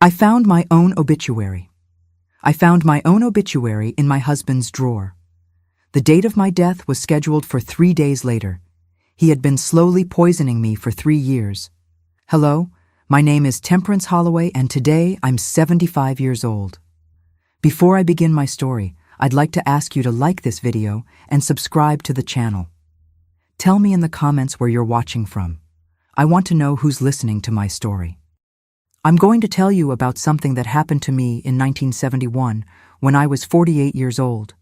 I found my own obituary. I found my own obituary in my husband's drawer. The date of my death was scheduled for 3 days later. He had been slowly poisoning me for 3 years. Hello, my name is Temperance Holloway, and today I'm 75 years old. Before I begin my story, I'd like to ask you to like this video and subscribe to the channel. Tell me in the comments where you're watching from. I want to know who's listening to my story. I'm going to tell you about something that happened to me in 1971 when I was 48 years old.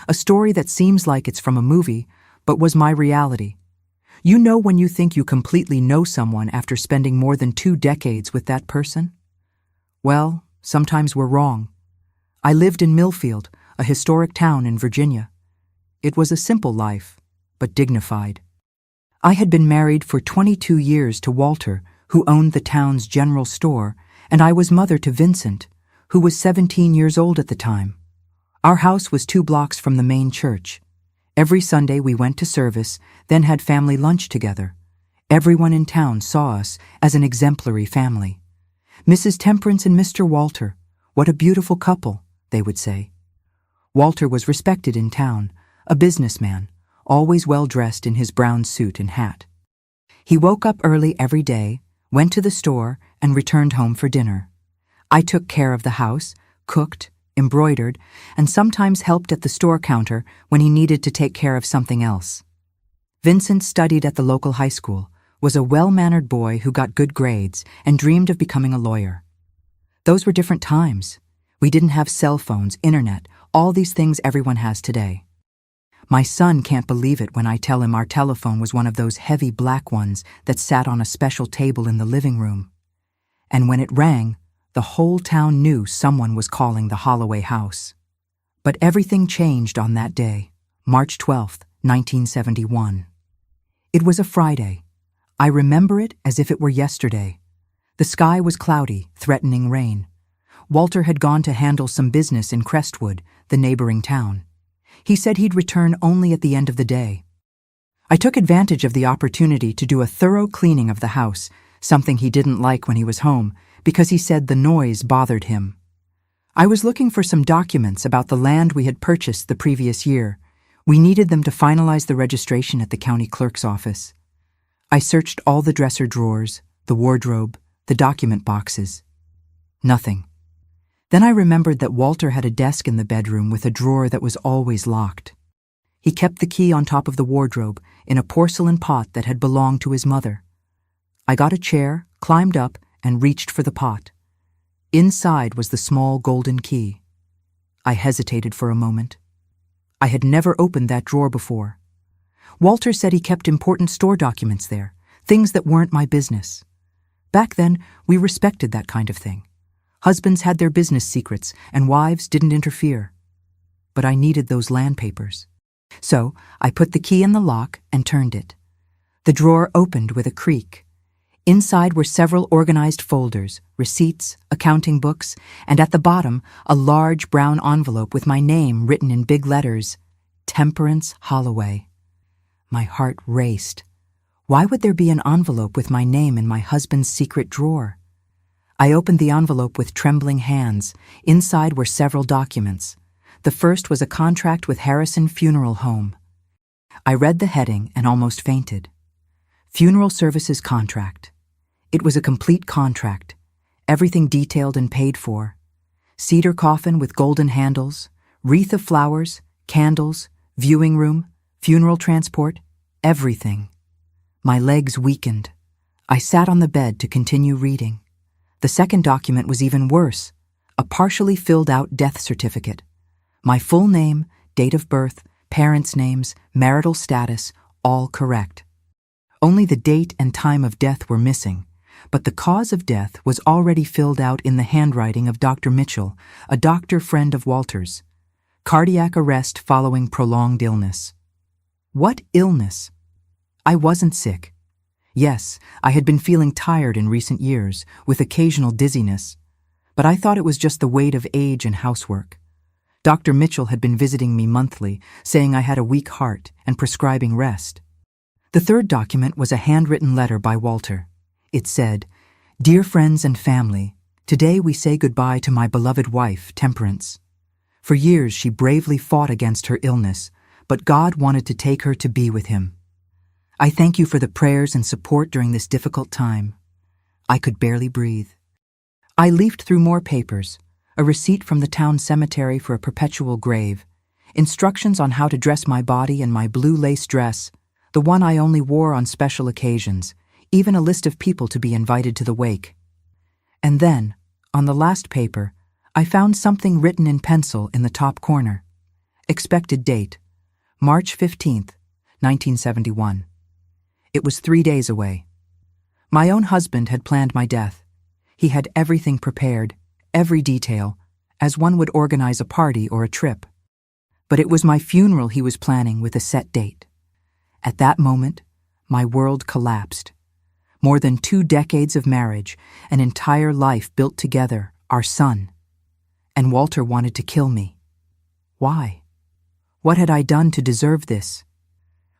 A story that seems like it's from a movie, but was my reality. You know when you think you completely know someone after spending more than 2 decades with that person? Well, sometimes we're wrong. I lived in Millfield, a historic town in Virginia. It was a simple life, but dignified. I had been married for 22 years to Walter, who owned the town's general store, and I was mother to Vincent, who was 17 years old at the time. Our house was 2 blocks from the main church. Every Sunday we went to service, then had family lunch together. Everyone in town saw us as an exemplary family. Mrs. Temperance and Mr. Walter, what a beautiful couple, they would say. Walter was respected in town, a businessman, always well-dressed in his brown suit and hat. He woke up early every day, went to the store, and returned home for dinner. I took care of the house, cooked, embroidered, and sometimes helped at the store counter when he needed to take care of something else. Vincent studied at the local high school, was a well-mannered boy who got good grades and dreamed of becoming a lawyer. Those were different times. We didn't have cell phones, internet, all these things everyone has today. My son can't believe it when I tell him our telephone was one of those heavy black ones that sat on a special table in the living room. And when it rang, the whole town knew someone was calling the Holloway house. But everything changed on that day, March 12th, 1971. It was a Friday. I remember it as if it were yesterday. The sky was cloudy, threatening rain. Walter had gone to handle some business in Crestwood, the neighboring town. He said he'd return only at the end of the day. I took advantage of the opportunity to do a thorough cleaning of the house, something he didn't like when he was home, because he said the noise bothered him. I was looking for some documents about the land we had purchased the previous year. We needed them to finalize the registration at the county clerk's office. I searched all the dresser drawers, the wardrobe, the document boxes. Nothing. Then I remembered that Walter had a desk in the bedroom with a drawer that was always locked. He kept the key on top of the wardrobe in a porcelain pot that had belonged to his mother. I got a chair, climbed up, and reached for the pot. Inside was the small golden key. I hesitated for a moment. I had never opened that drawer before. Walter said he kept important store documents there, things that weren't my business. Back then, we respected that kind of thing. Husbands had their business secrets, and wives didn't interfere. But I needed those land papers. So I put the key in the lock and turned it. The drawer opened with a creak. Inside were several organized folders, receipts, accounting books, and at the bottom, a large brown envelope with my name written in big letters, Temperance Holloway. My heart raced. Why would there be an envelope with my name in my husband's secret drawer? I opened the envelope with trembling hands. Inside were several documents. The first was a contract with Harrison Funeral Home. I read the heading and almost fainted. Funeral Services Contract. It was a complete contract, everything detailed and paid for. Cedar coffin with golden handles, wreath of flowers, candles, viewing room, funeral transport, everything. My legs weakened. I sat on the bed to continue reading. The second document was even worse, a partially filled out death certificate. My full name, date of birth, parents' names, marital status, all correct. Only the date and time of death were missing, but the cause of death was already filled out in the handwriting of Dr. Mitchell, a doctor friend of Walter's. Cardiac arrest following prolonged illness. What illness? I wasn't sick. Yes, I had been feeling tired in recent years, with occasional dizziness, but I thought it was just the weight of age and housework. Dr. Mitchell had been visiting me monthly, saying I had a weak heart and prescribing rest. The third document was a handwritten letter by Walter. It said, "Dear friends and family, Today we say goodbye to my beloved wife, Temperance. For years she bravely fought against her illness, but God wanted to take her to be with Him. I thank you for the prayers and support during this difficult time. I could barely breathe. I leafed through more papers, a receipt from the town cemetery for a perpetual grave, instructions on how to dress my body and my blue lace dress, the one I only wore on special occasions, even a list of people to be invited to the wake. And then, on the last paper, I found something written in pencil in the top corner. Expected date, March 15th, 1971. It was 3 days away. My own husband had planned my death. He had everything prepared, every detail, as one would organize a party or a trip. But it was my funeral he was planning with a set date. At that moment, my world collapsed. More than 2 decades of marriage, an entire life built together, our son. And Walter wanted to kill me. Why? What had I done to deserve this?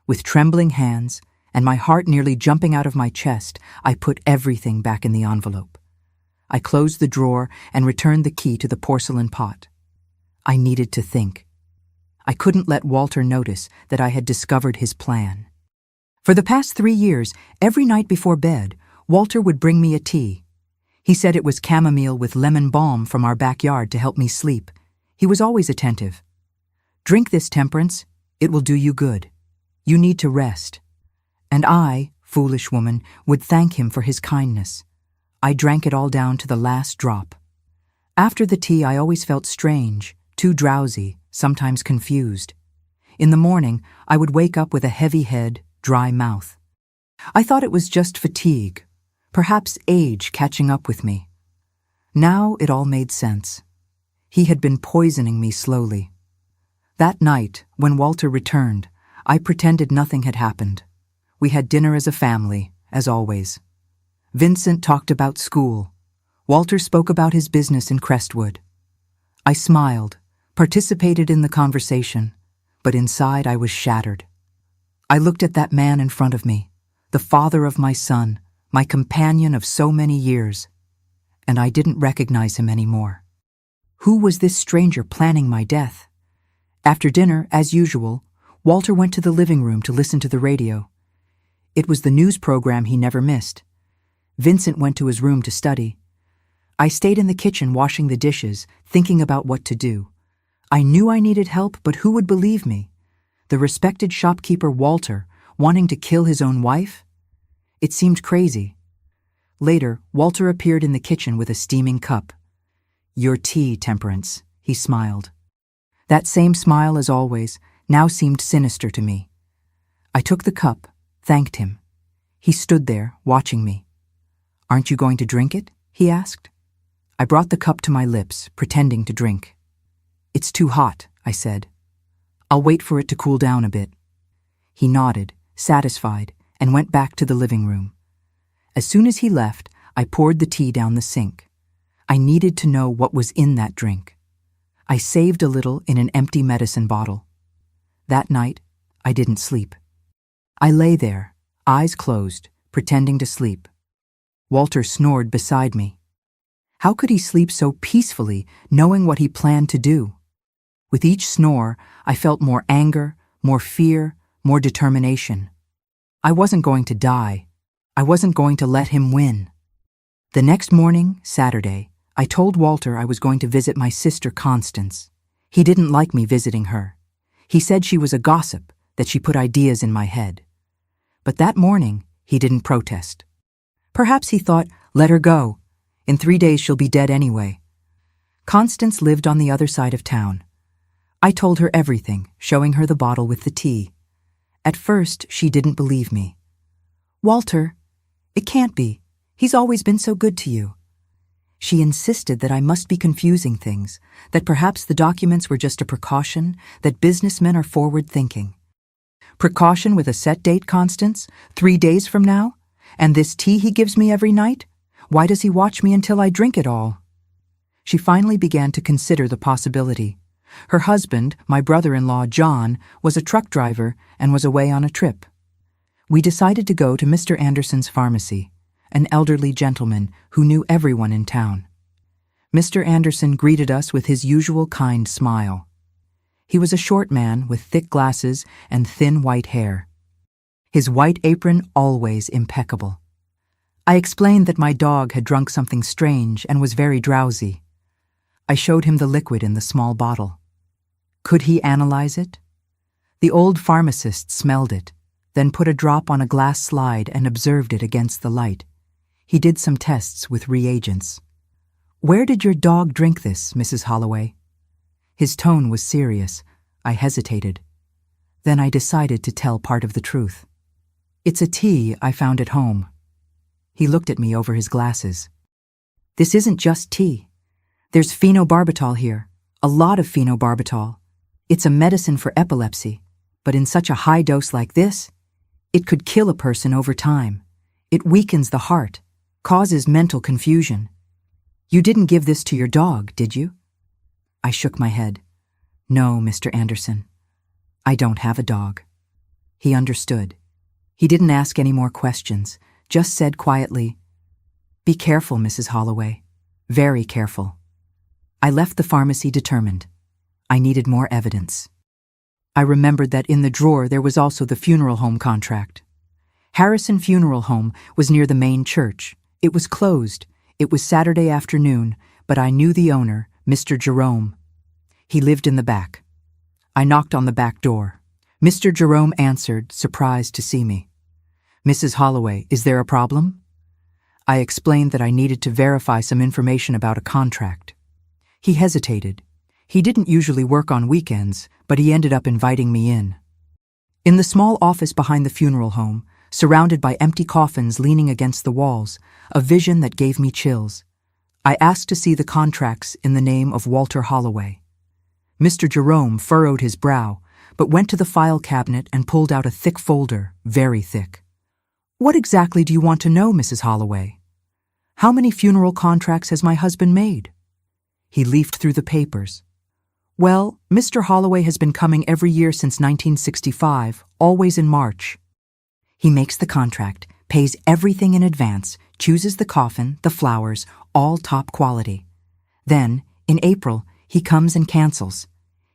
With trembling hands, and my heart nearly jumping out of my chest, I put everything back in the envelope. I closed the drawer and returned the key to the porcelain pot. I needed to think. I couldn't let Walter notice that I had discovered his plan. For the past 3 years, every night before bed, Walter would bring me a tea. He said it was chamomile with lemon balm from our backyard to help me sleep. He was always attentive. Drink this, Temperance. It will do you good. You need to rest. And I, foolish woman, would thank him for his kindness. I drank it all down to the last drop. After the tea, I always felt strange, too drowsy, sometimes confused. In the morning, I would wake up with a heavy head, dry mouth. I thought it was just fatigue, perhaps age catching up with me. Now it all made sense. He had been poisoning me slowly. That night, when Walter returned, I pretended nothing had happened. We had dinner as a family, as always. Vincent talked about school. Walter spoke about his business in Crestwood. I smiled, participated in the conversation, but inside I was shattered. I looked at that man in front of me, the father of my son, my companion of so many years, and I didn't recognize him anymore. Who was this stranger planning my death? After dinner, as usual, Walter went to the living room to listen to the radio. It was the news program he never missed. Vincent went to his room to study. I stayed in the kitchen washing the dishes, thinking about what to do. I knew I needed help, but who would believe me? The respected shopkeeper Walter, wanting to kill his own wife? It seemed crazy. Later, Walter appeared in the kitchen with a steaming cup. "Your tea, Temperance," he smiled. That same smile as always now seemed sinister to me. I took the cup, thanked him. He stood there, watching me. "Aren't you going to drink it?" he asked. I brought the cup to my lips, pretending to drink. "It's too hot," I said. "I'll wait for it to cool down a bit." He nodded, satisfied, and went back to the living room. As soon as he left, I poured the tea down the sink. I needed to know what was in that drink. I saved a little in an empty medicine bottle. That night, I didn't sleep. I lay there, eyes closed, pretending to sleep. Walter snored beside me. How could he sleep so peacefully, knowing what he planned to do? With each snore, I felt more anger, more fear, more determination. I wasn't going to die. I wasn't going to let him win. The next morning, Saturday, I told Walter I was going to visit my sister Constance. He didn't like me visiting her. He said she was a gossip, that she put ideas in my head. But that morning, he didn't protest. Perhaps he thought, let her go. In 3 days she'll be dead anyway. Constance lived on the other side of town. I told her everything, showing her the bottle with the tea. At first, she didn't believe me. "Walter, it can't be. He's always been so good to you." She insisted that I must be confusing things, that perhaps the documents were just a precaution, that businessmen are forward-thinking. Precaution with a set date, Constance? 3 days from now? And this tea he gives me every night? Why does he watch me until I drink it all? She finally began to consider the possibility. Her husband, my brother-in-law John, was a truck driver and was away on a trip. We decided to go to Mr. Anderson's pharmacy, an elderly gentleman who knew everyone in town. Mr. Anderson greeted us with his usual kind smile. He was a short man with thick glasses and thin white hair. His white apron always impeccable. I explained that my dog had drunk something strange and was very drowsy. I showed him the liquid in the small bottle. Could he analyze it? The old pharmacist smelled it, then put a drop on a glass slide and observed it against the light. He did some tests with reagents. "Where did your dog drink this, Mrs. Holloway?" His tone was serious. I hesitated. Then I decided to tell part of the truth. "It's a tea I found at home." He looked at me over his glasses. "This isn't just tea. There's phenobarbital here, a lot of phenobarbital. It's a medicine for epilepsy, but in such a high dose like this, it could kill a person over time. It weakens the heart, causes mental confusion. You didn't give this to your dog, did you?" I shook my head. "No, Mr. Anderson. I don't have a dog." He understood. He didn't ask any more questions, just said quietly, "Be careful, Mrs. Holloway. Very careful." I left the pharmacy determined. I needed more evidence. I remembered that in the drawer there was also the funeral home contract. Harrison Funeral Home was near the main church. It was closed. It was Saturday afternoon, but I knew the owner, Mr. Jerome. He lived in the back. I knocked on the back door. Mr. Jerome answered, surprised to see me. "Mrs. Holloway, is there a problem?" I explained that I needed to verify some information about a contract. He hesitated. He didn't usually work on weekends, but he ended up inviting me in. In the small office behind the funeral home, surrounded by empty coffins leaning against the walls, a vision that gave me chills. I asked to see the contracts in the name of Walter Holloway. Mr. Jerome furrowed his brow, but went to the file cabinet and pulled out a thick folder, very thick. "What exactly do you want to know, Mrs. Holloway? How many funeral contracts has my husband made?" He leafed through the papers. "Well, Mr. Holloway has been coming every year since 1965, always in March. He makes the contract, pays everything in advance, chooses the coffin, the flowers, all top quality. Then, in April, he comes and cancels.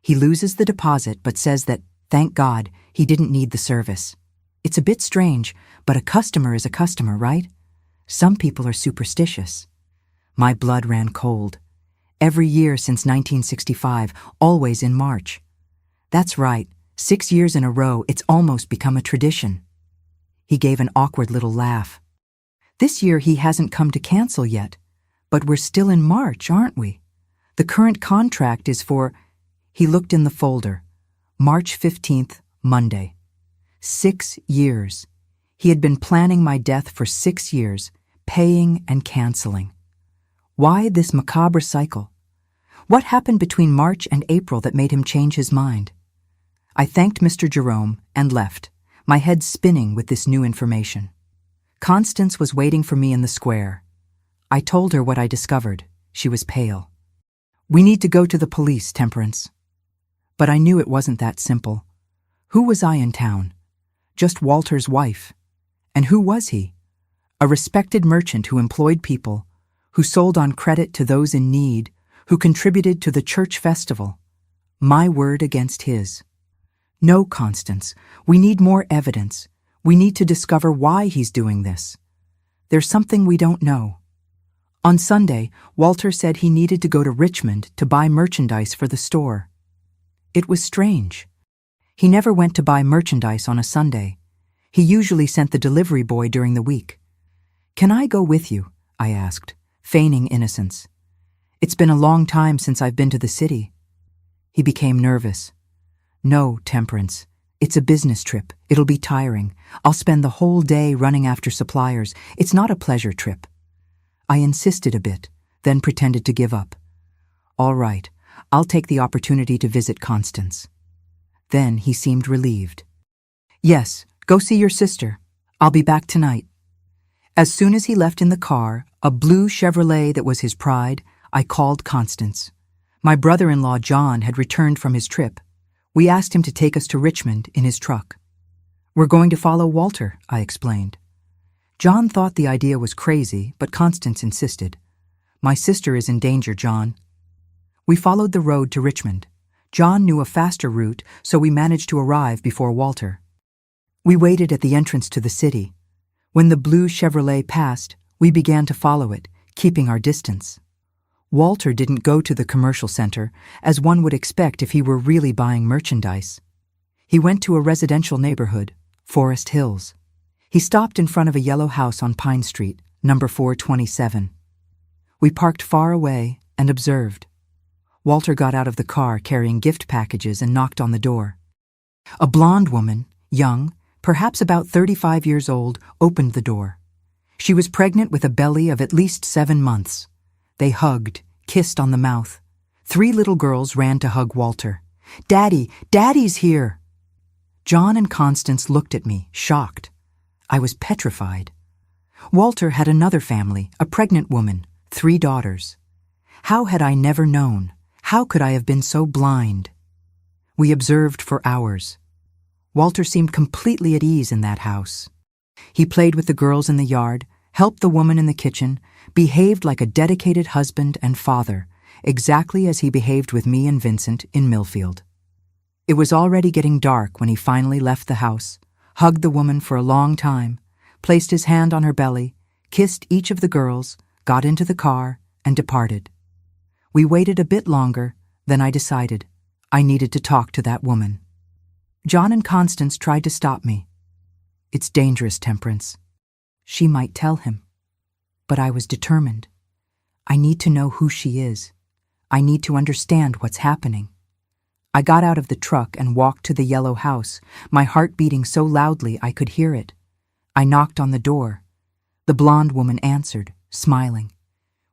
He loses the deposit but says that, thank God, he didn't need the service. It's a bit strange, but a customer is a customer, right? Some people are superstitious." My blood ran cold. Every year since 1965, always in March. That's right, 6 years in a row, it's almost become a tradition. He gave an awkward little laugh. "This year he hasn't come to cancel yet, but we're still in March, aren't we? The current contract is for..." He looked in the folder. March 15th, Monday. 6 years. He had been planning my death for 6 years, paying and canceling. Why this macabre cycle? What happened between March and April that made him change his mind? I thanked Mr. Jerome and left, my head spinning with this new information. Constance was waiting for me in the square. I told her what I discovered. She was pale. "We need to go to the police, Temperance." But I knew it wasn't that simple. Who was I in town? Just Walter's wife. And who was he? A respected merchant who employed people, who sold on credit to those in need, who contributed to the church festival. My word against his. "No, Constance, we need more evidence. We need to discover why he's doing this. There's something we don't know." On Sunday, Walter said he needed to go to Richmond to buy merchandise for the store. It was strange. He never went to buy merchandise on a Sunday. He usually sent the delivery boy during the week. "Can I go with you?" I asked, feigning innocence. "It's been a long time since I've been to the city." He became nervous. "No, Temperance. It's a business trip. It'll be tiring. I'll spend the whole day running after suppliers. It's not a pleasure trip." I insisted a bit, then pretended to give up. "All right, I'll take the opportunity to visit Constance." Then he seemed relieved. "Yes, go see your sister. I'll be back tonight." As soon as he left in the car, a blue Chevrolet that was his pride, I called Constance. My brother-in-law John had returned from his trip. We asked him to take us to Richmond in his truck. "We're going to follow Walter," I explained. John thought the idea was crazy, but Constance insisted. My sister is in danger, John. We followed the road to Richmond. John knew a faster route, so we managed to arrive before Walter. We waited at the entrance to the city. When the blue Chevrolet passed, we began to follow it, keeping our distance. Walter didn't go to the commercial center, as one would expect if he were really buying merchandise. He went to a residential neighborhood, Forest Hills. He stopped in front of a yellow house on Pine Street, number 427. We parked far away and observed. Walter got out of the car carrying gift packages and knocked on the door. A blonde woman, young, perhaps about 35 years old, opened the door. She was pregnant with a belly of at least 7 months. They hugged, kissed on the mouth. 3 little girls ran to hug Walter. "Daddy, Daddy's here!" John and Constance looked at me, shocked. I was petrified. Walter had another family, a pregnant woman, 3 daughters. How had I never known? How could I have been so blind? We observed for hours. Walter seemed completely at ease in that house. He played with the girls in the yard, helped the woman in the kitchen, behaved like a dedicated husband and father, exactly as he behaved with me and Vincent in Millfield. It was already getting dark when he finally left the house, hugged the woman for a long time, placed his hand on her belly, kissed each of the girls, got into the car, and departed. We waited a bit longer, then I decided I needed to talk to that woman. John and Constance tried to stop me. "It's dangerous, Temperance. She might tell him." But I was determined. I need to know who she is. I need to understand what's happening. I got out of the truck and walked to the yellow house, my heart beating so loudly I could hear it. I knocked on the door. The blonde woman answered, smiling.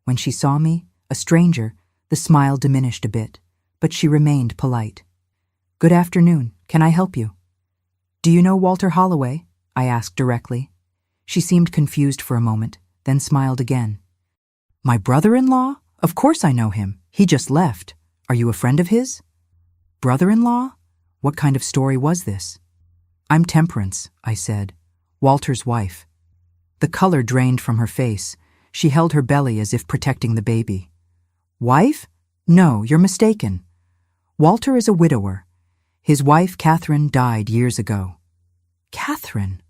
When she saw me, a stranger, the smile diminished a bit, but she remained polite. "Good afternoon. Can I help you?" "Do you know Walter Holloway?" I asked directly. She seemed confused for a moment, then smiled again. "My brother-in-law? Of course I know him. He just left. Are you a friend of his?" "Brother-in-law? What kind of story was this?" "I'm Temperance," I said, "Walter's wife." The color drained from her face. She held her belly as if protecting the baby. "Wife? No, you're mistaken. Walter is a widower. His wife, Catherine, died years ago." "Catherine?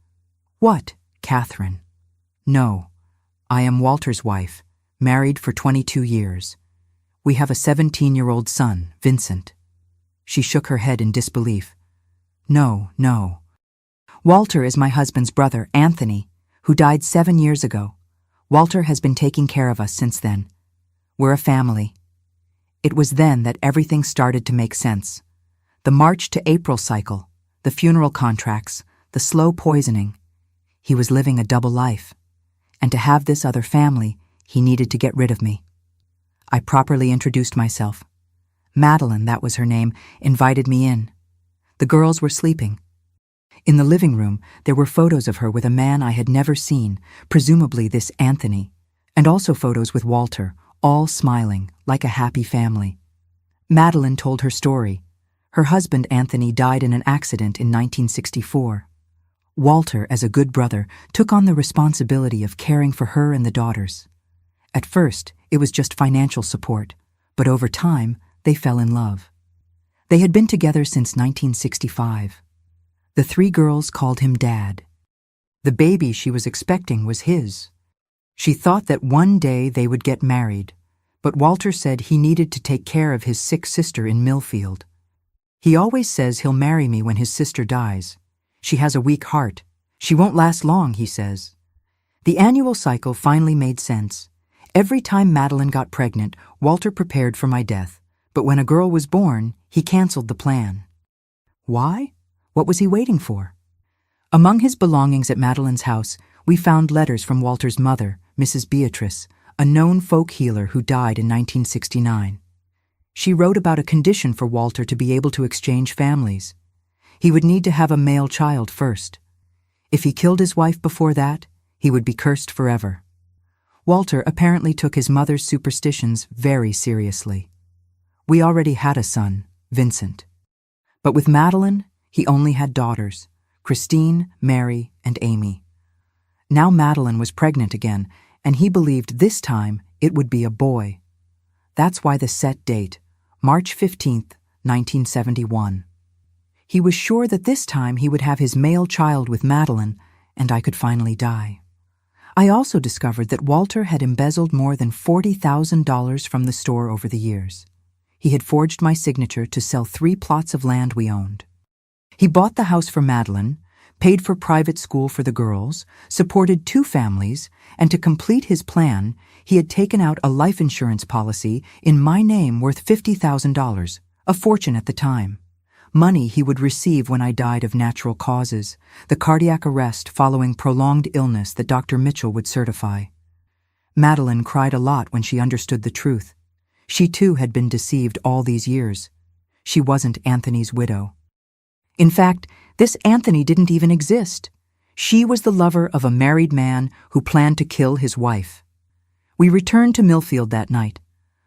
What, Catherine?" "No, I am Walter's wife, married for 22 years. We have a 17-year-old son, Vincent." She shook her head in disbelief. "No, no. Walter is my husband's brother, Anthony, who died 7 years ago. Walter has been taking care of us since then. We're a family." It was then that everything started to make sense. The March to April cycle, the funeral contracts, the slow poisoning. He was living a double life. And to have this other family, he needed to get rid of me. I properly introduced myself. Madeline, that was her name, invited me in. The girls were sleeping. In the living room, there were photos of her with a man I had never seen, presumably this Anthony, and also photos with Walter, all smiling, like a happy family. Madeline told her story. Her husband, Anthony, died in an accident in 1964. Walter, as a good brother, took on the responsibility of caring for her and the daughters. At first, it was just financial support, but over time, they fell in love. They had been together since 1965. The 3 girls called him Dad. The baby she was expecting was his. She thought that one day they would get married, but Walter said he needed to take care of his sick sister in Millfield. He always says he'll marry me when his sister dies. She has a weak heart. She won't last long, he says. The annual cycle finally made sense. Every time Madeline got pregnant, Walter prepared for my death, but when a girl was born, he canceled the plan. Why? What was he waiting for? Among his belongings at Madeline's house, we found letters from Walter's mother, Mrs. Beatrice, a known folk healer who died in 1969. She wrote about a condition for Walter to be able to exchange families. He would need to have a male child first. If he killed his wife before that, he would be cursed forever. Walter apparently took his mother's superstitions very seriously. We already had a son, Vincent. But with Madeline, he only had daughters, Christine, Mary, and Amy. Now Madeline was pregnant again, and he believed this time It would be a boy. That's why the set date, March 15th, 1971. He was sure that this time he would have his male child with Madeline, and I could finally die. I also discovered that Walter had embezzled more than $40,000 from the store over the years. He had forged my signature to sell 3 plots of land we owned. He bought the house for Madeline, paid for private school for the girls, supported 2 families, and to complete his plan, he had taken out a life insurance policy in my name worth $50,000, a fortune at the time. Money he would receive when I died of natural causes, the cardiac arrest following prolonged illness that Dr. Mitchell would certify. Madeline cried a lot when she understood the truth. She too had been deceived all these years. She wasn't Anthony's widow. In fact, this Anthony didn't even exist. She was the lover of a married man who planned to kill his wife. We returned to Millfield that night.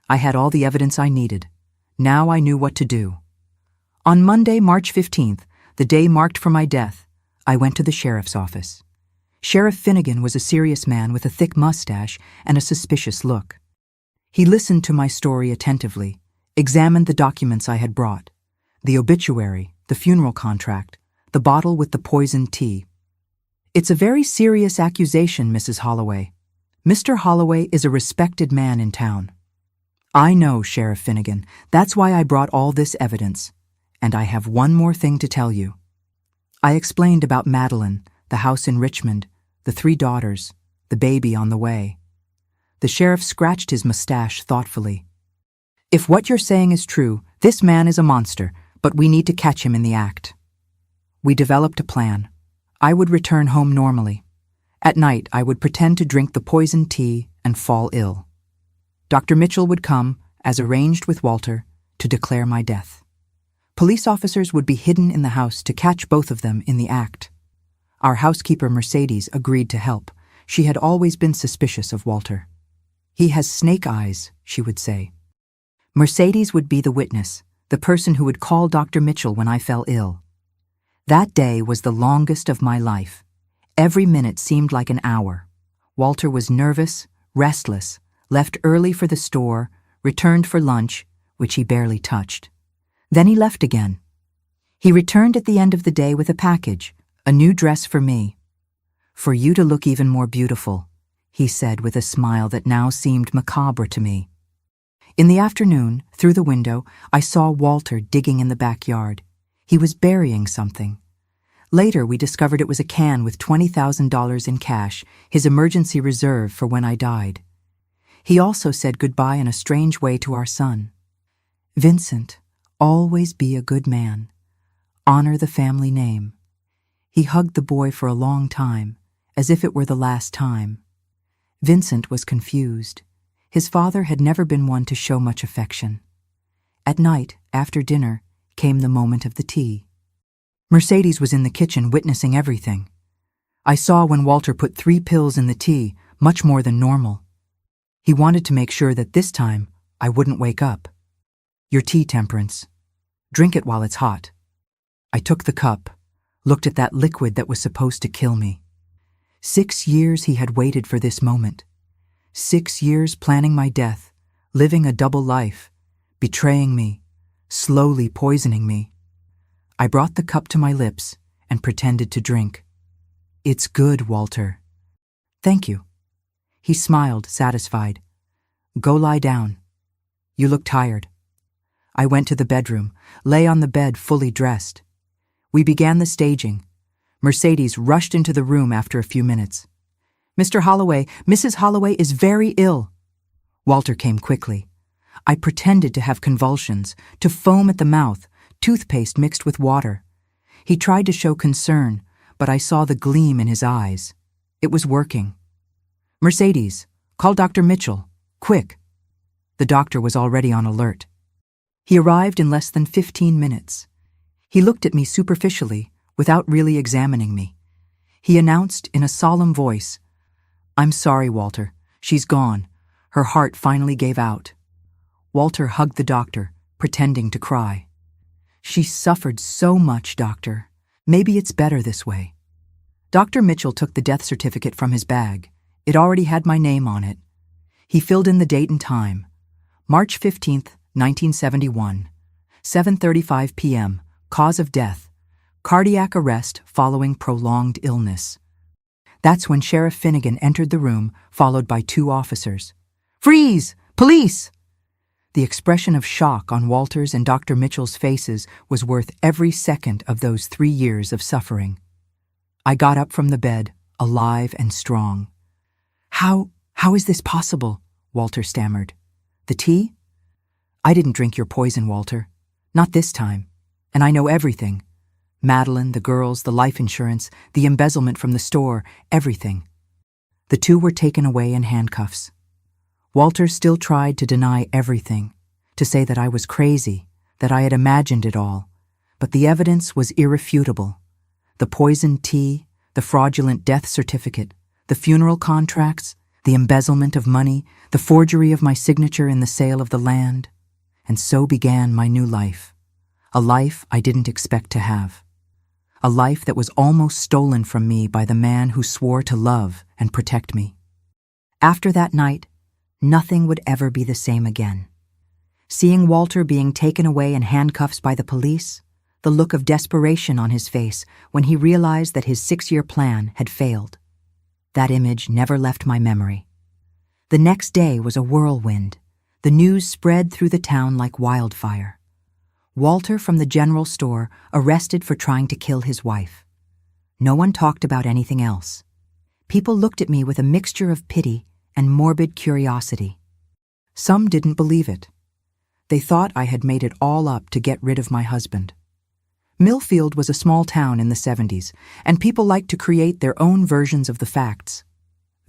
I had all the evidence I needed. Now I knew what to do. On Monday, March 15th, the day marked for my death, I went to the sheriff's office. Sheriff Finnegan was a serious man with a thick mustache and a suspicious look. He listened to my story attentively, examined the documents I had brought, the obituary, the funeral contract, the bottle with the poisoned tea. "It's a very serious accusation, Mrs. Holloway. Mr. Holloway is a respected man in town." "I know, Sheriff Finnegan. That's why I brought all this evidence. And I have one more thing to tell you." I explained about Madeline, the house in Richmond, the 3 daughters, the baby on the way. The sheriff scratched his mustache thoughtfully. "If what you're saying is true, this man is a monster, but we need to catch him in the act." We developed a plan. I would return home normally. At night, I would pretend to drink the poisoned tea and fall ill. Dr. Mitchell would come, as arranged with Walter, to declare my death. Police officers would be hidden in the house to catch both of them in the act. Our housekeeper, Mercedes, agreed to help. She had always been suspicious of Walter. "He has snake eyes," she would say. Mercedes would be the witness, the person who would call Dr. Mitchell when I fell ill. That day was the longest of my life. Every minute seemed like an hour. Walter was nervous, restless, left early for the store, returned for lunch, which he barely touched. Then he left again. He returned at the end of the day with a package, a new dress for me. "For you to look even more beautiful," he said with a smile that now seemed macabre to me. In the afternoon, through the window, I saw Walter digging in the backyard. He was burying something. Later, we discovered it was a can with $20,000 in cash, his emergency reserve for when I died. He also said goodbye in a strange way to our son. "Vincent, always be a good man. Honor the family name." He hugged the boy for a long time, as if it were the last time. Vincent was confused. His father had never been one to show much affection. At night, after dinner, came the moment of the tea. Mercedes was in the kitchen witnessing everything. I saw when Walter put 3 pills in the tea, much more than normal. He wanted to make sure that this time I wouldn't wake up. "Your tea, Temperance. Drink it while it's hot." I took the cup, looked at that liquid that was supposed to kill me. 6 years he had waited for this moment. 6 years planning my death, living a double life, betraying me, slowly poisoning me. I brought the cup to my lips and pretended to drink. "It's good, Walter." "Thank you." He smiled, satisfied. "Go lie down. You look tired." I went to the bedroom, lay on the bed fully dressed. We began the staging. Mercedes rushed into the room after a few minutes. "Mr. Holloway, Mrs. Holloway is very ill." Walter came quickly. I pretended to have convulsions, to foam at the mouth, toothpaste mixed with water. He tried to show concern, but I saw the gleam in his eyes. It was working. "Mercedes, call Dr. Mitchell, quick." The doctor was already on alert. He arrived in less than 15 minutes. He looked at me superficially, without really examining me. He announced in a solemn voice, "I'm sorry, Walter. She's gone. Her heart finally gave out." Walter hugged the doctor, pretending to cry. "She suffered so much, doctor. Maybe it's better this way." Dr. Mitchell took the death certificate from his bag. It already had my name on it. He filled in the date and time. March 15th, 1971, 7:35 p.m., cause of death, cardiac arrest following prolonged illness. That's when Sheriff Finnegan entered the room, followed by 2 officers. "Freeze! Police!" The expression of shock on Walter's and Dr. Mitchell's faces was worth every second of those 3 years of suffering. I got up from the bed, alive and strong. How is this possible?" Walter stammered. "The tea?" "I didn't drink your poison, Walter. Not this time. And I know everything. Madeline, the girls, the life insurance, the embezzlement from the store, everything." The 2 were taken away in handcuffs. Walter still tried to deny everything, to say that I was crazy, that I had imagined it all, but the evidence was irrefutable. The poisoned tea, the fraudulent death certificate, the funeral contracts, the embezzlement of money, the forgery of my signature in the sale of the land. And so began my new life, a life I didn't expect to have, a life that was almost stolen from me by the man who swore to love and protect me. After that night, nothing would ever be the same again. Seeing Walter being taken away in handcuffs by the police, the look of desperation on his face when he realized that his 6-year plan had failed. That image never left my memory. The next day was a whirlwind. The news spread through the town like wildfire. Walter from the general store arrested for trying to kill his wife. No one talked about anything else. People looked at me with a mixture of pity and morbid curiosity. Some didn't believe it. They thought I had made it all up to get rid of my husband. Millfield was a small town in the 70s, and people liked to create their own versions of the facts.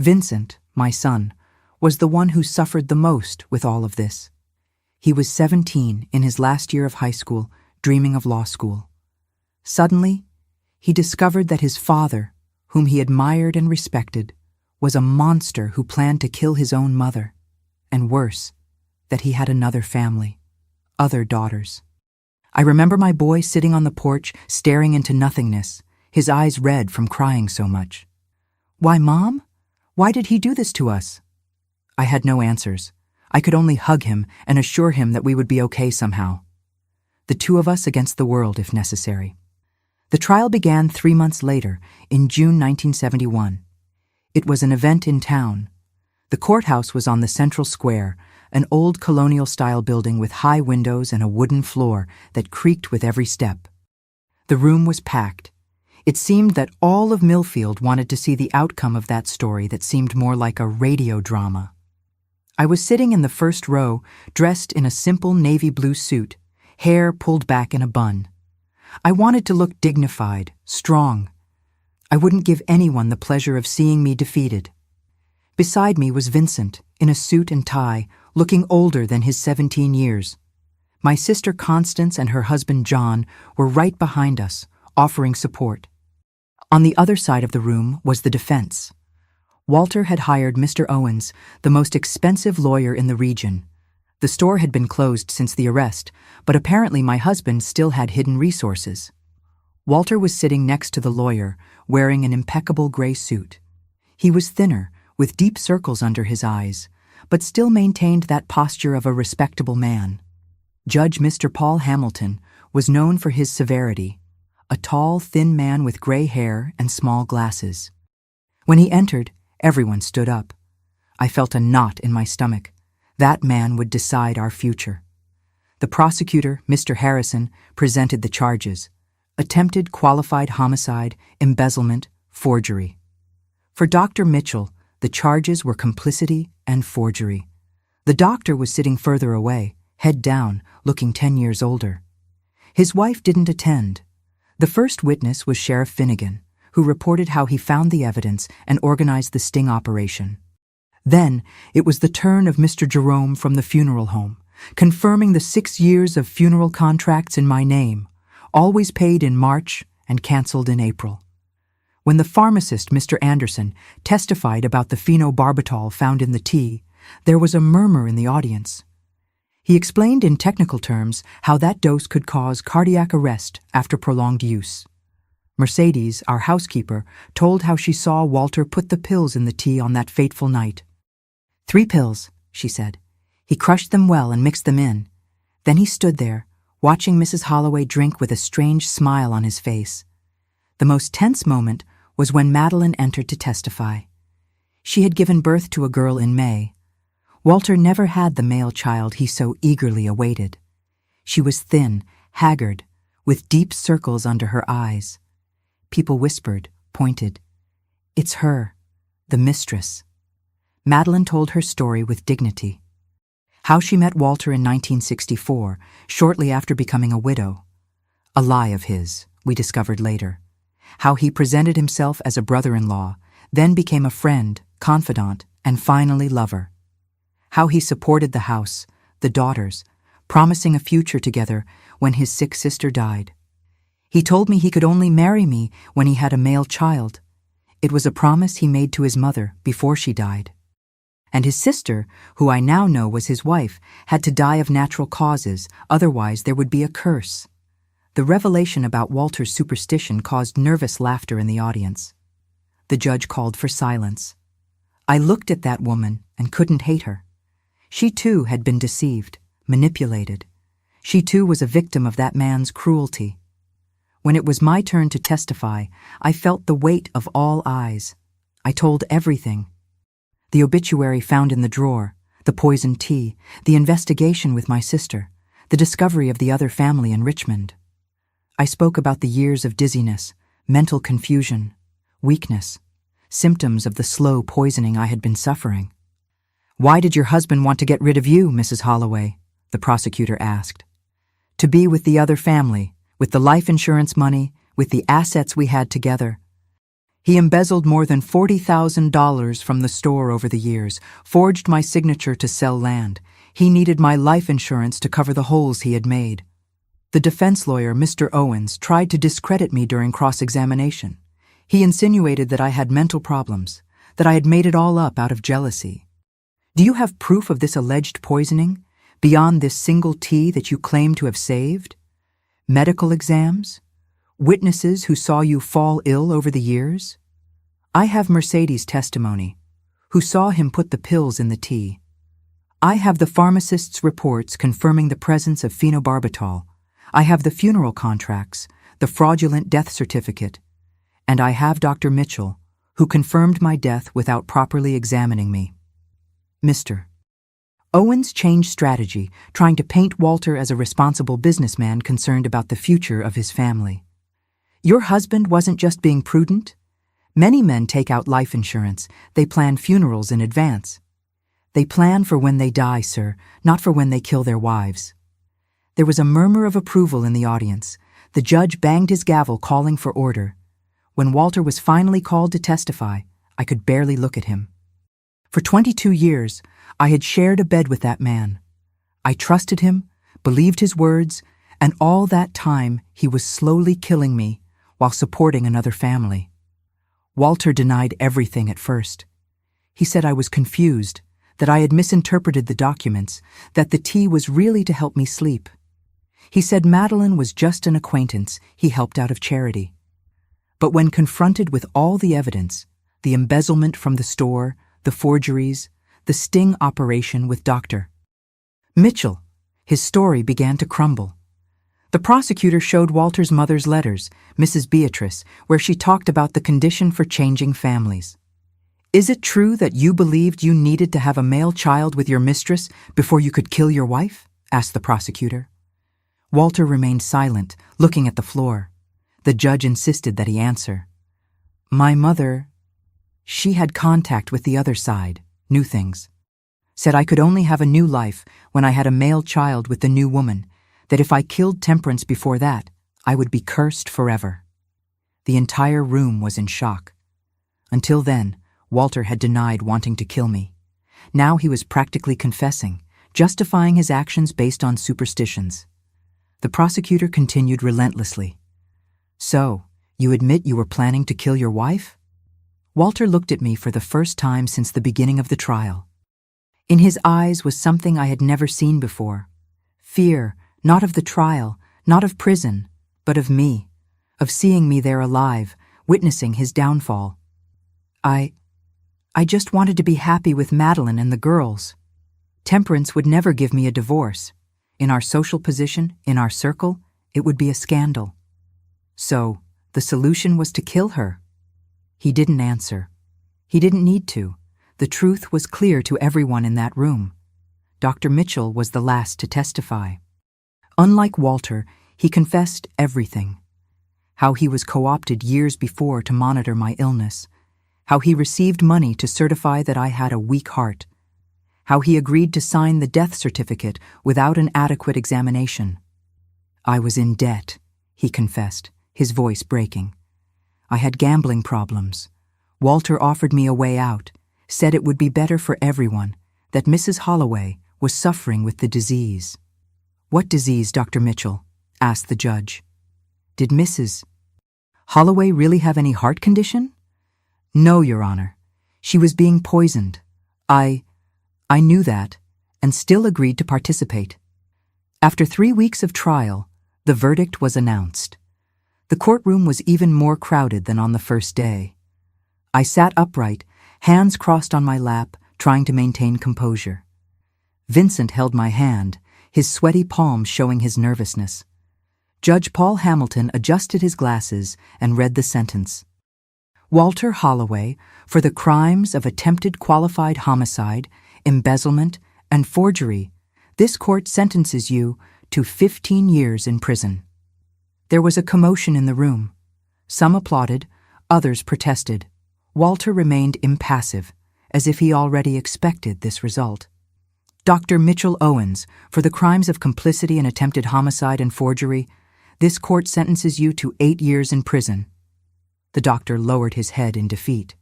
Vincent, my son, was the one who suffered the most with all of this. He was 17 in his last year of high school, dreaming of law school. Suddenly, he discovered that his father, whom he admired and respected, was a monster who planned to kill his own mother, and worse, that he had another family, other daughters. I remember my boy sitting on the porch, staring into nothingness, his eyes red from crying so much. "Why, Mom? Why did he do this to us?" I had no answers. I could only hug him and assure him that we would be okay somehow. The 2 of us against the world, if necessary. The trial began 3 months later, in June 1971. It was an event in town. The courthouse was on the central square, an old colonial-style building with high windows and a wooden floor that creaked with every step. The room was packed. It seemed that all of Millfield wanted to see the outcome of that story that seemed more like a radio drama. I was sitting in the first row, dressed in a simple navy blue suit, hair pulled back in a bun. I wanted to look dignified, strong. I wouldn't give anyone the pleasure of seeing me defeated. Beside me was Vincent, in a suit and tie, looking older than his 17 years. My sister Constance and her husband John were right behind us, offering support. On the other side of the room was the defense. Walter had hired Mr. Owens, the most expensive lawyer in the region. The store had been closed since the arrest, but apparently my husband still had hidden resources. Walter was sitting next to the lawyer, wearing an impeccable gray suit. He was thinner, with deep circles under his eyes, but still maintained that posture of a respectable man. Judge Mr. Paul Hamilton was known for his severity, a tall, thin man with gray hair and small glasses. When he entered, everyone stood up. I felt a knot in my stomach. That man would decide our future. The prosecutor, Mr. Harrison, presented the charges: attempted qualified homicide, embezzlement, forgery. For Dr. Mitchell, the charges were complicity and forgery. The doctor was sitting further away, head down, looking 10 years older. His wife didn't attend. The first witness was Sheriff Finnegan, who reported how he found the evidence and organized the sting operation. Then it was the turn of Mr. Jerome from the funeral home, confirming the 6 years of funeral contracts in my name, always paid in March and canceled in April. When the pharmacist, Mr. Anderson, testified about the phenobarbital found in the tea, there was a murmur in the audience. He explained in technical terms how that dose could cause cardiac arrest after prolonged use. Mercedes, our housekeeper, told how she saw Walter put the pills in the tea on that fateful night. 3 pills, she said. He crushed them well and mixed them in. Then he stood there, watching Mrs. Holloway drink with a strange smile on his face. The most tense moment was when Madeline entered to testify. She had given birth to a girl in May. Walter never had the male child he so eagerly awaited. She was thin, haggard, with deep circles under her eyes. People whispered, pointed. "It's her, the mistress." Madeline told her story with dignity. How she met Walter in 1964, shortly after becoming a widow. A lie of his, we discovered later. How he presented himself as a brother-in-law, then became a friend, confidant, and finally lover. How he supported the house, the daughters, promising a future together when his sick sister died. He told me he could only marry me when he had a male child. It was a promise he made to his mother before she died. And his sister, who I now know was his wife, had to die of natural causes, otherwise there would be a curse. The revelation about Walter's superstition caused nervous laughter in the audience. The judge called for silence. I looked at that woman and couldn't hate her. She too had been deceived, manipulated. She too was a victim of that man's cruelty. When it was my turn to testify, I felt the weight of all eyes. I told everything. The obituary found in the drawer, the poisoned tea, the investigation with my sister, the discovery of the other family in Richmond. I spoke about the years of dizziness, mental confusion, weakness, symptoms of the slow poisoning I had been suffering. "Why did your husband want to get rid of you, Mrs. Holloway?" the prosecutor asked. "To be with the other family, with the life insurance money, with the assets we had together. He embezzled more than $40,000 from the store over the years, forged my signature to sell land. He needed my life insurance to cover the holes he had made." The defense lawyer, Mr. Owens, tried to discredit me during cross-examination. He insinuated that I had mental problems, that I had made it all up out of jealousy. "Do you have proof of this alleged poisoning, beyond this single tea that you claim to have saved? Medical exams? Witnesses who saw you fall ill over the years? I have Mercedes' testimony, who saw him put the pills in the tea. I have the pharmacist's reports confirming the presence of phenobarbital. I have the funeral contracts, the fraudulent death certificate, and I have Dr. Mitchell, who confirmed my death without properly examining me." Mr. Owens changed strategy, trying to paint Walter as a responsible businessman concerned about the future of his family. "Your husband wasn't just being prudent. Many men take out life insurance. They plan funerals in advance. They plan for when they die, sir, not for when they kill their wives." There was a murmur of approval in the audience. The judge banged his gavel, calling for order. When Walter was finally called to testify, I could barely look at him. For 22 years, I had shared a bed with that man. I trusted him, believed his words, and all that time he was slowly killing me while supporting another family. Walter denied everything at first. He said I was confused, that I had misinterpreted the documents, that the tea was really to help me sleep. He said Madeline was just an acquaintance he helped out of charity. But when confronted with all the evidence, the embezzlement from the store, the forgeries, the sting operation with Dr. Mitchell, his story began to crumble. The prosecutor showed Walter's mother's letters, Mrs. Beatrice, where she talked about the condition for changing families. "Is it true that you believed you needed to have a male child with your mistress before you could kill your wife?" asked the prosecutor. Walter remained silent, looking at the floor. The judge insisted that he answer. "My mother, she had contact with the other side, knew things. Said I could only have a new life when I had a male child with the new woman, that if I killed Temperance before that, I would be cursed forever." The entire room was in shock. Until then, Walter had denied wanting to kill me. Now he was practically confessing, justifying his actions based on superstitions. The prosecutor continued relentlessly. "So, you admit you were planning to kill your wife?" Walter looked at me for the first time since the beginning of the trial. In his eyes was something I had never seen before. Fear, not of the trial, not of prison, but of me, of seeing me there alive, witnessing his downfall. I I just wanted to be happy with Madeline and the girls. Temperance would never give me a divorce. In our social position, in our circle, it would be a scandal. So, the solution was to kill her. He didn't answer. He didn't need to. The truth was clear to everyone in that room. Dr. Mitchell was the last to testify. Unlike Walter, he confessed everything. How he was co-opted years before to monitor my illness. How he received money to certify that I had a weak heart. How he agreed to sign the death certificate without an adequate examination. I was in debt, he confessed, his voice breaking. I had gambling problems. Walter offered me a way out, said it would be better for everyone, that Mrs. Holloway was suffering with the disease. What disease, Dr. Mitchell? Asked the judge. Did Mrs. Holloway really have any heart condition? No, Your Honor. She was being poisoned. I knew that, and still agreed to participate. After 3 weeks of trial, the verdict was announced. The courtroom was even more crowded than on the first day. I sat upright, hands crossed on my lap, trying to maintain composure. Vincent held my hand, his sweaty palm showing his nervousness. Judge Paul Hamilton adjusted his glasses and read the sentence. Walter Holloway, for the crimes of attempted qualified homicide, embezzlement, and forgery, this court sentences you to 15 years in prison. There was a commotion in the room. Some applauded, others protested. Walter remained impassive, as if he already expected this result. Dr. Mitchell Owens, for the crimes of complicity in attempted homicide and forgery, this court sentences you to 8 years in prison. The doctor lowered his head in defeat.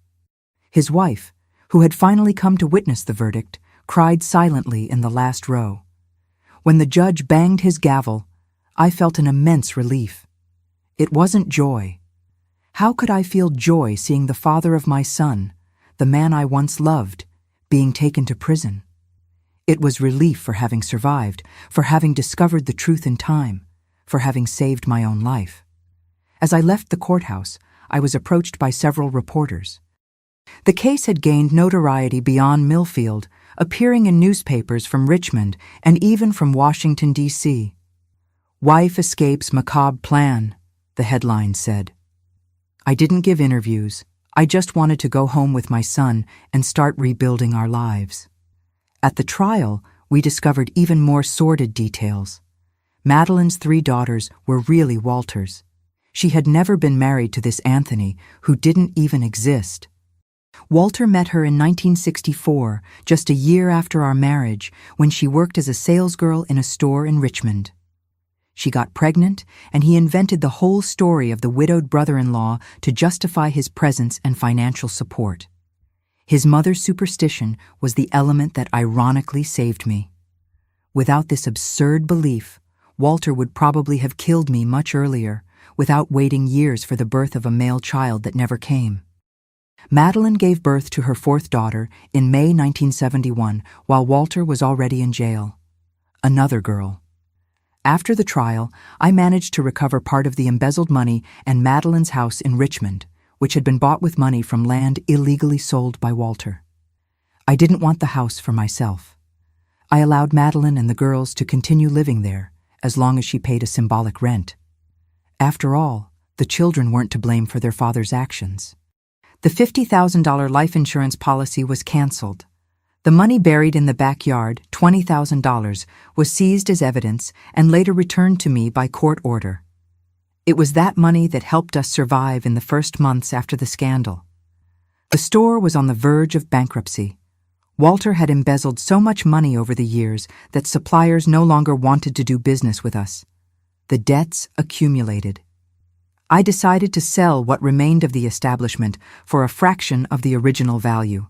His wife, who had finally come to witness the verdict, cried silently in the last row. When the judge banged his gavel, I felt an immense relief. It wasn't joy. How could I feel joy seeing the father of my son, the man I once loved, being taken to prison? It was relief for having survived, for having discovered the truth in time, for having saved my own life. As I left the courthouse, I was approached by several reporters. The case had gained notoriety beyond Millfield, appearing in newspapers from Richmond and even from Washington, D.C. "Wife escapes macabre plan," the headline said. I didn't give interviews. I just wanted to go home with my son and start rebuilding our lives. At the trial, we discovered even more sordid details. Madeline's 3 daughters were really Walter's. She had never been married to this Anthony, who didn't even exist. Walter met her in 1964, just a year after our marriage, when she worked as a salesgirl in a store in Richmond. She got pregnant, and he invented the whole story of the widowed brother-in-law to justify his presence and financial support. His mother's superstition was the element that ironically saved me. Without this absurd belief, Walter would probably have killed me much earlier, without waiting years for the birth of a male child that never came. Madeline gave birth to her 4th daughter in May 1971, while Walter was already in jail. Another girl. After the trial, I managed to recover part of the embezzled money and Madeline's house in Richmond, which had been bought with money from land illegally sold by Walter. I didn't want the house for myself. I allowed Madeline and the girls to continue living there, as long as she paid a symbolic rent. After all, the children weren't to blame for their father's actions. The $50,000 life insurance policy was canceled. The money buried in the backyard, $20,000, was seized as evidence and later returned to me by court order. It was that money that helped us survive in the first months after the scandal. The store was on the verge of bankruptcy. Walter had embezzled so much money over the years that suppliers no longer wanted to do business with us. The debts accumulated. I decided to sell what remained of the establishment for a fraction of the original value.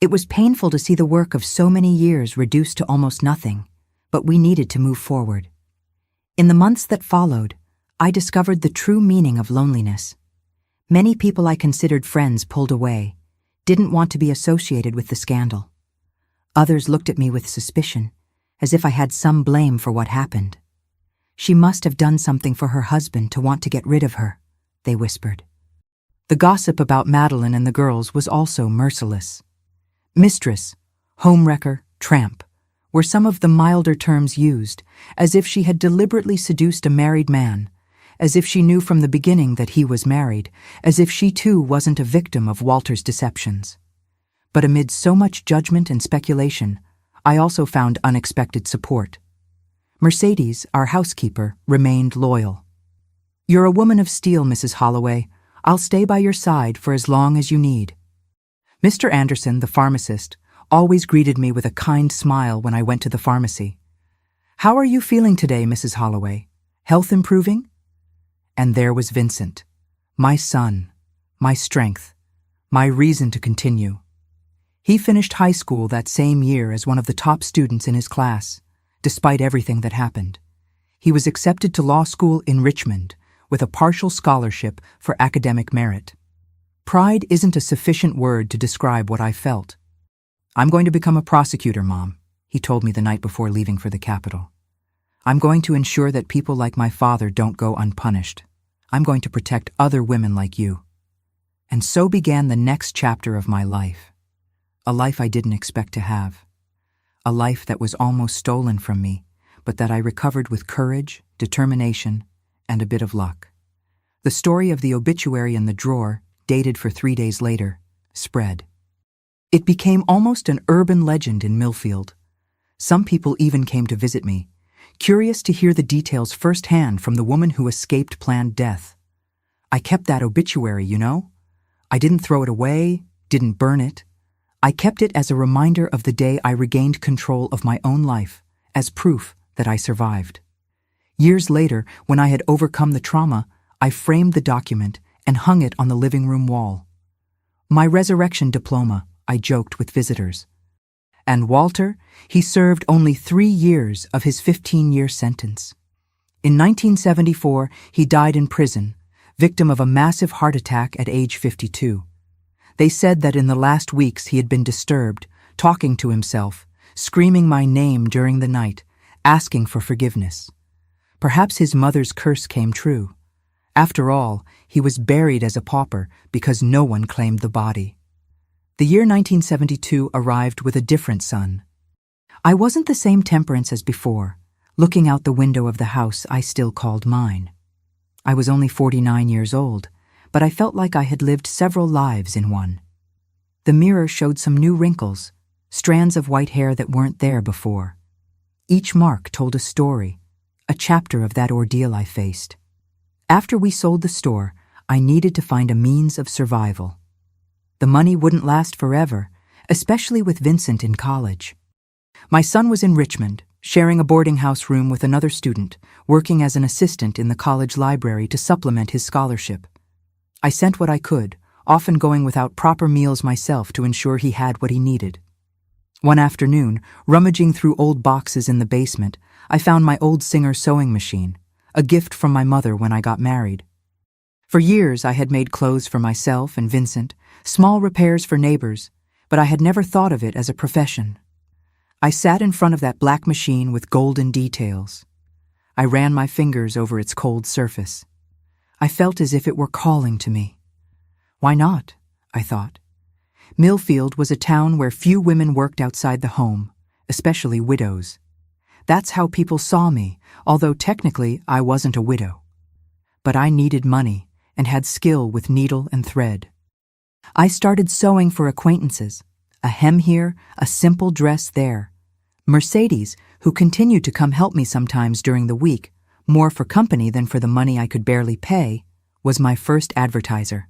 It was painful to see the work of so many years reduced to almost nothing, but we needed to move forward. In the months that followed, I discovered the true meaning of loneliness. Many people I considered friends pulled away, didn't want to be associated with the scandal. Others looked at me with suspicion, as if I had some blame for what happened. "She must have done something for her husband to want to get rid of her," they whispered. The gossip about Madeline and the girls was also merciless. Mistress, homewrecker, tramp were some of the milder terms used, as if she had deliberately seduced a married man, as if she knew from the beginning that he was married, as if she too wasn't a victim of Walter's deceptions. But amid so much judgment and speculation, I also found unexpected support. Mercedes, our housekeeper, remained loyal. "You're a woman of steel, Mrs. Holloway. I'll stay by your side for as long as you need." Mr. Anderson, the pharmacist, always greeted me with a kind smile when I went to the pharmacy. "How are you feeling today, Mrs. Holloway? Health improving?" And there was Vincent, my son, my strength, my reason to continue. He finished high school that same year as one of the top students in his class, despite everything that happened. He was accepted to law school in Richmond with a partial scholarship for academic merit. Pride isn't a sufficient word to describe what I felt. "I'm going to become a prosecutor, Mom," he told me the night before leaving for the capital. "I'm going to ensure that people like my father don't go unpunished. I'm going to protect other women like you." And so began the next chapter of my life. A life I didn't expect to have. A life that was almost stolen from me, but that I recovered with courage, determination, and a bit of luck. The story of the obituary in the drawer, dated for 3 days later, spread. It became almost an urban legend in Millfield. Some people even came to visit me, curious to hear the details firsthand from the woman who escaped planned death. I kept that obituary, you know? I didn't throw it away, didn't burn it. I kept it as a reminder of the day I regained control of my own life, as proof that I survived. Years later, when I had overcome the trauma, I framed the document and hung it on the living room wall. "My resurrection diploma," I joked with visitors. And Walter, he served only 3 years of his 15-year sentence. In 1974, he died in prison, victim of a massive heart attack at age 52. They said that in the last weeks he had been disturbed, talking to himself, screaming my name during the night, asking for forgiveness. Perhaps his mother's curse came true. After all, he was buried as a pauper because no one claimed the body. The year 1972 arrived with a different sun. I wasn't the same temperance as before. Looking out the window of the house I still called mine. I was only 49 years old, but I felt like I had lived several lives in one. The mirror showed some new wrinkles, strands of white hair that weren't there before. Each mark told a story, a chapter of that ordeal I faced. After we sold the store, I needed to find a means of survival. The money wouldn't last forever, especially with Vincent in college. My son was in Richmond, sharing a boarding house room with another student, working as an assistant in the college library to supplement his scholarship. I sent what I could, often going without proper meals myself to ensure he had what he needed. One afternoon, rummaging through old boxes in the basement, I found my old Singer sewing machine, a gift from my mother when I got married. For years I had made clothes for myself and Vincent, small repairs for neighbors, but I had never thought of it as a profession. I sat in front of that black machine with golden details. I ran my fingers over its cold surface. I felt as if it were calling to me. Why not? I thought. Millfield was a town where few women worked outside the home, especially widows. That's how people saw me, although technically I wasn't a widow. But I needed money and had skill with needle and thread. I started sewing for acquaintances, a hem here, a simple dress there. Mercedes, who continued to come help me sometimes during the week, more for company than for the money I could barely pay, was my first advertiser.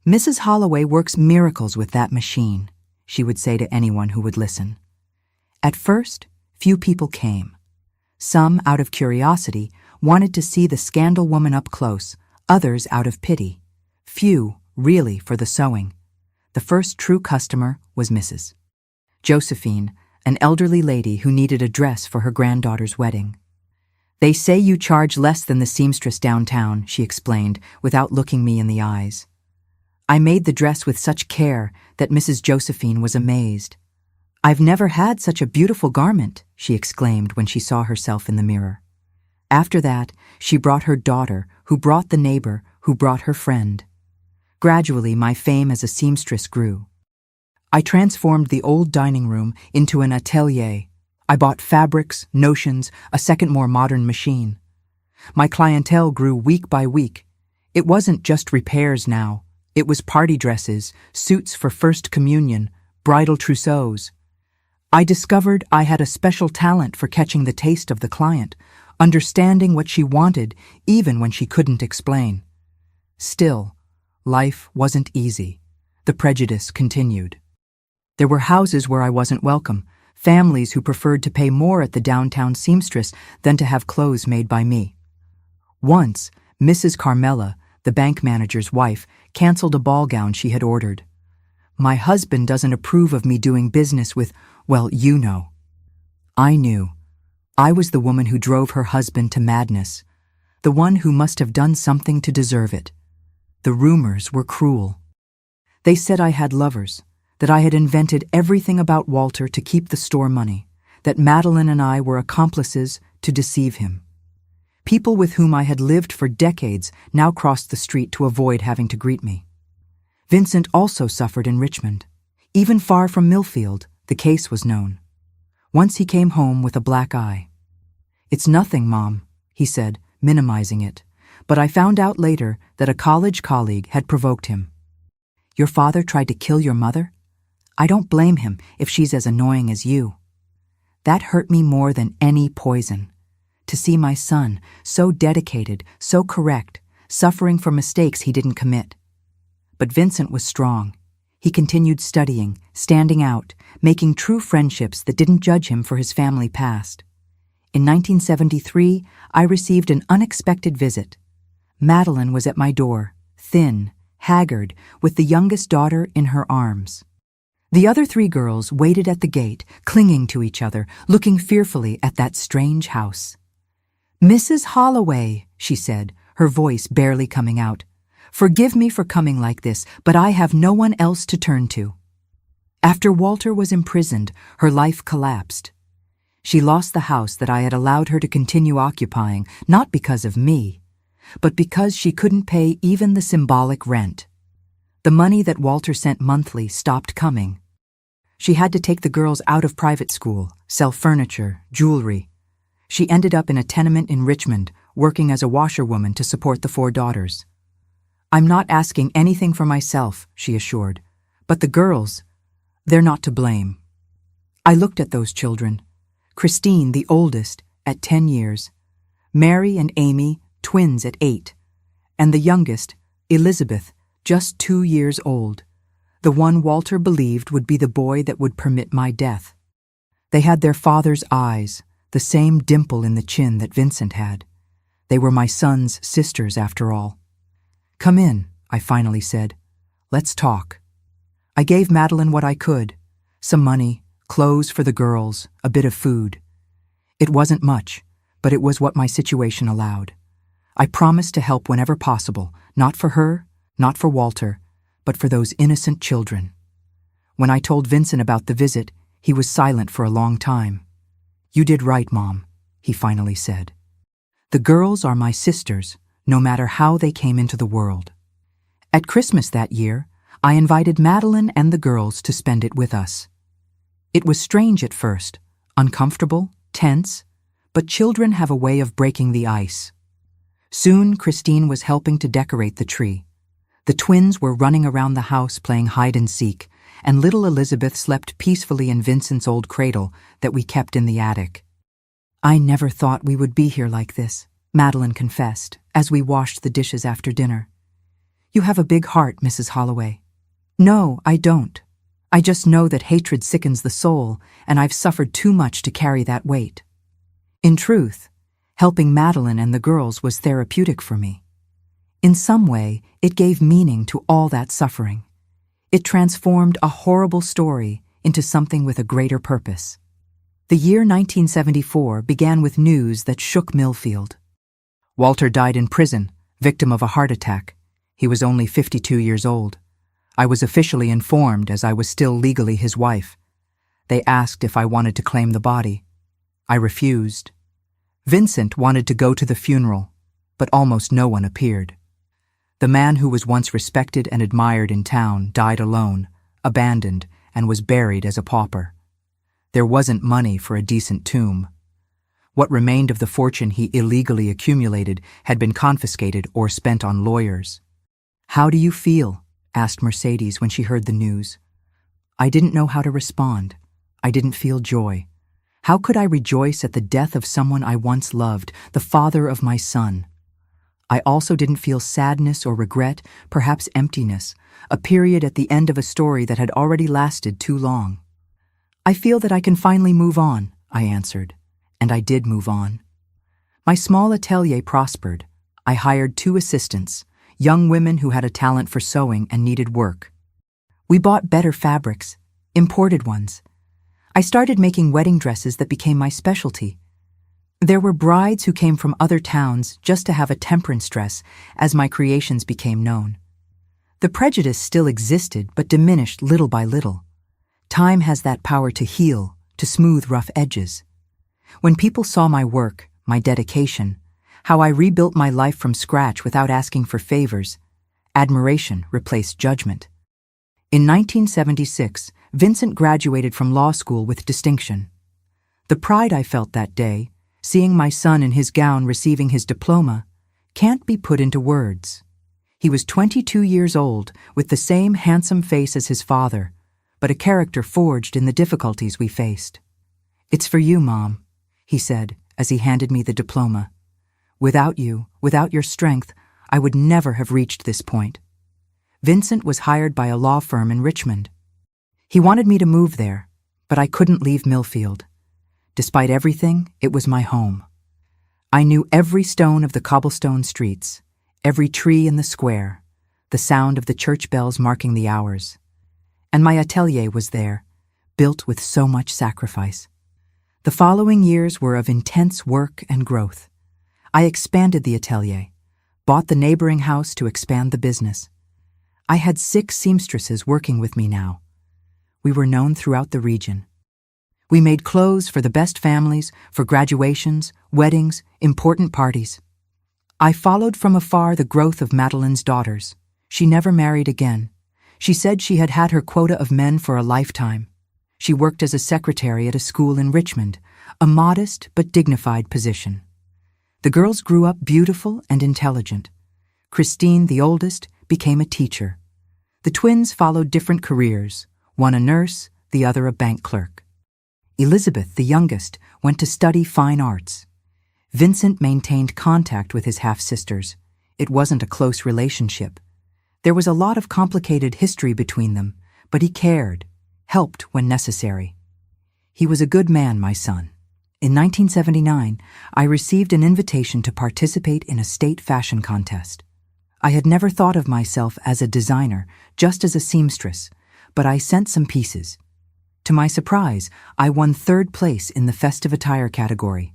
"Mrs. Holloway works miracles with that machine," she would say to anyone who would listen. At first, few people came. Some, out of curiosity, wanted to see the scandal woman up close, others out of pity. Few, really, for the sewing. The first true customer was Mrs. Josephine, an elderly lady who needed a dress for her granddaughter's wedding. "They say you charge less than the seamstress downtown," she explained, without looking me in the eyes. I made the dress with such care that Mrs. Josephine was amazed. "I've never had such a beautiful garment," she exclaimed when she saw herself in the mirror. After that, she brought her daughter, who brought the neighbor, who brought her friend. Gradually, my fame as a seamstress grew. I transformed the old dining room into an atelier. I bought fabrics, notions, a second more modern machine. My clientele grew week by week. It wasn't just repairs now. It was party dresses, suits for First Communion, bridal trousseaux. I discovered I had a special talent for catching the taste of the client, understanding what she wanted even when she couldn't explain. Still, life wasn't easy. The prejudice continued. There were houses where I wasn't welcome, families who preferred to pay more at the downtown seamstress than to have clothes made by me. Once, Mrs. Carmela, the bank manager's wife, canceled a ball gown she had ordered. My husband doesn't approve of me doing business with, well, you know. I knew. I was the woman who drove her husband to madness, the one who must have done something to deserve it. The rumors were cruel. They said I had lovers, that I had invented everything about Walter to keep the store money, that Madeline and I were accomplices to deceive him. People with whom I had lived for decades now crossed the street to avoid having to greet me. Vincent also suffered in Richmond. Even far from Millfield, the case was known. Once he came home with a black eye. "It's nothing, Mom," he said, minimizing it, but I found out later that a college colleague had provoked him. "Your father tried to kill your mother? I don't blame him if she's as annoying as you." That hurt me more than any poison. To see my son, so dedicated, so correct, suffering for mistakes he didn't commit. But Vincent was strong. He continued studying, standing out, making true friendships that didn't judge him for his family past. In 1973, I received an unexpected visit. Madeline was at my door, thin, haggard, with the youngest daughter in her arms. The other 3 girls waited at the gate, clinging to each other, looking fearfully at that strange house. "Mrs. Holloway," she said, her voice barely coming out, "forgive me for coming like this, but I have no one else to turn to." After Walter was imprisoned, her life collapsed. She lost the house that I had allowed her to continue occupying, not because of me, but because she couldn't pay even the symbolic rent. The money that Walter sent monthly stopped coming. She had to take the girls out of private school, sell furniture, jewelry. She ended up in a tenement in Richmond, working as a washerwoman to support the 4 daughters. "I'm not asking anything for myself," she assured, "but the girls, they're not to blame." I looked at those children. Christine, the oldest, at 10 years, Mary and Amy, twins at 8, and the youngest, Elizabeth, just 2 years old, the one Walter believed would be the boy that would permit my death. They had their father's eyes, the same dimple in the chin that Vincent had. They were my son's sisters, after all. "Come in," I finally said. "Let's talk." I gave Madeline what I could, some money, clothes for the girls, a bit of food. It wasn't much, but it was what my situation allowed. I promised to help whenever possible, not for her, not for Walter, but for those innocent children. When I told Vincent about the visit, he was silent for a long time. "You did right, Mom," he finally said. "The girls are my sisters, no matter how they came into the world." At Christmas that year, I invited Madeline and the girls to spend it with us. It was strange at first, uncomfortable, tense, but children have a way of breaking the ice. Soon, Christine was helping to decorate the tree. The twins were running around the house playing hide and seek, and little Elizabeth slept peacefully in Vincent's old cradle that we kept in the attic. "I never thought we would be here like this," Madeline confessed, as we washed the dishes after dinner. "You have a big heart, Mrs. Holloway." "No, I don't. I just know that hatred sickens the soul, and I've suffered too much to carry that weight." In truth, helping Madeline and the girls was therapeutic for me. In some way, it gave meaning to all that suffering. It transformed a horrible story into something with a greater purpose. The year 1974 began with news that shook Millfield. Walter died in prison, victim of a heart attack. He was only 52 years old. I was officially informed as I was still legally his wife. They asked if I wanted to claim the body. I refused. Vincent wanted to go to the funeral, but almost no one appeared. The man who was once respected and admired in town died alone, abandoned, and was buried as a pauper. There wasn't money for a decent tomb. What remained of the fortune he illegally accumulated had been confiscated or spent on lawyers. "How do you feel?" asked Mercedes when she heard the news. I didn't know how to respond. I didn't feel joy. How could I rejoice at the death of someone I once loved, the father of my son? I also didn't feel sadness or regret, perhaps emptiness, a period at the end of a story that had already lasted too long. "I feel that I can finally move on," I answered, and I did move on. My small atelier prospered. I hired 2 assistants, young women who had a talent for sewing and needed work. We bought better fabrics, imported ones. I started making wedding dresses that became my specialty. There were brides who came from other towns just to have a temperance dress as my creations became known. The prejudice still existed but diminished little by little. Time has that power to heal, to smooth rough edges. When people saw my work, my dedication, how I rebuilt my life from scratch without asking for favors, admiration replaced judgment. In 1976, Vincent graduated from law school with distinction. The pride I felt that day, seeing my son in his gown receiving his diploma, can't be put into words. He was 22 years old, with the same handsome face as his father, but a character forged in the difficulties we faced. "It's for you, Mom," he said as he handed me the diploma. "Without you, without your strength, I would never have reached this point." Vincent was hired by a law firm in Richmond. He wanted me to move there, but I couldn't leave Millfield. Despite everything, it was my home. I knew every stone of the cobblestone streets, every tree in the square, the sound of the church bells marking the hours. And my atelier was there, built with so much sacrifice. The following years were of intense work and growth. I expanded the atelier, bought the neighboring house to expand the business. I had 6 seamstresses working with me now. We were known throughout the region. We made clothes for the best families, for graduations, weddings, important parties. I followed from afar the growth of Madeleine's daughters. She never married again. She said she had had her quota of men for a lifetime. She worked as a secretary at a school in Richmond, a modest but dignified position. The girls grew up beautiful and intelligent. Christine, the oldest, became a teacher. The twins followed different careers, one a nurse, the other a bank clerk. Elizabeth, the youngest, went to study fine arts. Vincent maintained contact with his half-sisters. It wasn't a close relationship. There was a lot of complicated history between them, but he cared, helped when necessary. He was a good man, my son. In 1979, I received an invitation to participate in a state fashion contest. I had never thought of myself as a designer, just as a seamstress, but I sent some pieces. To my surprise, I won 3rd place in the festive attire category.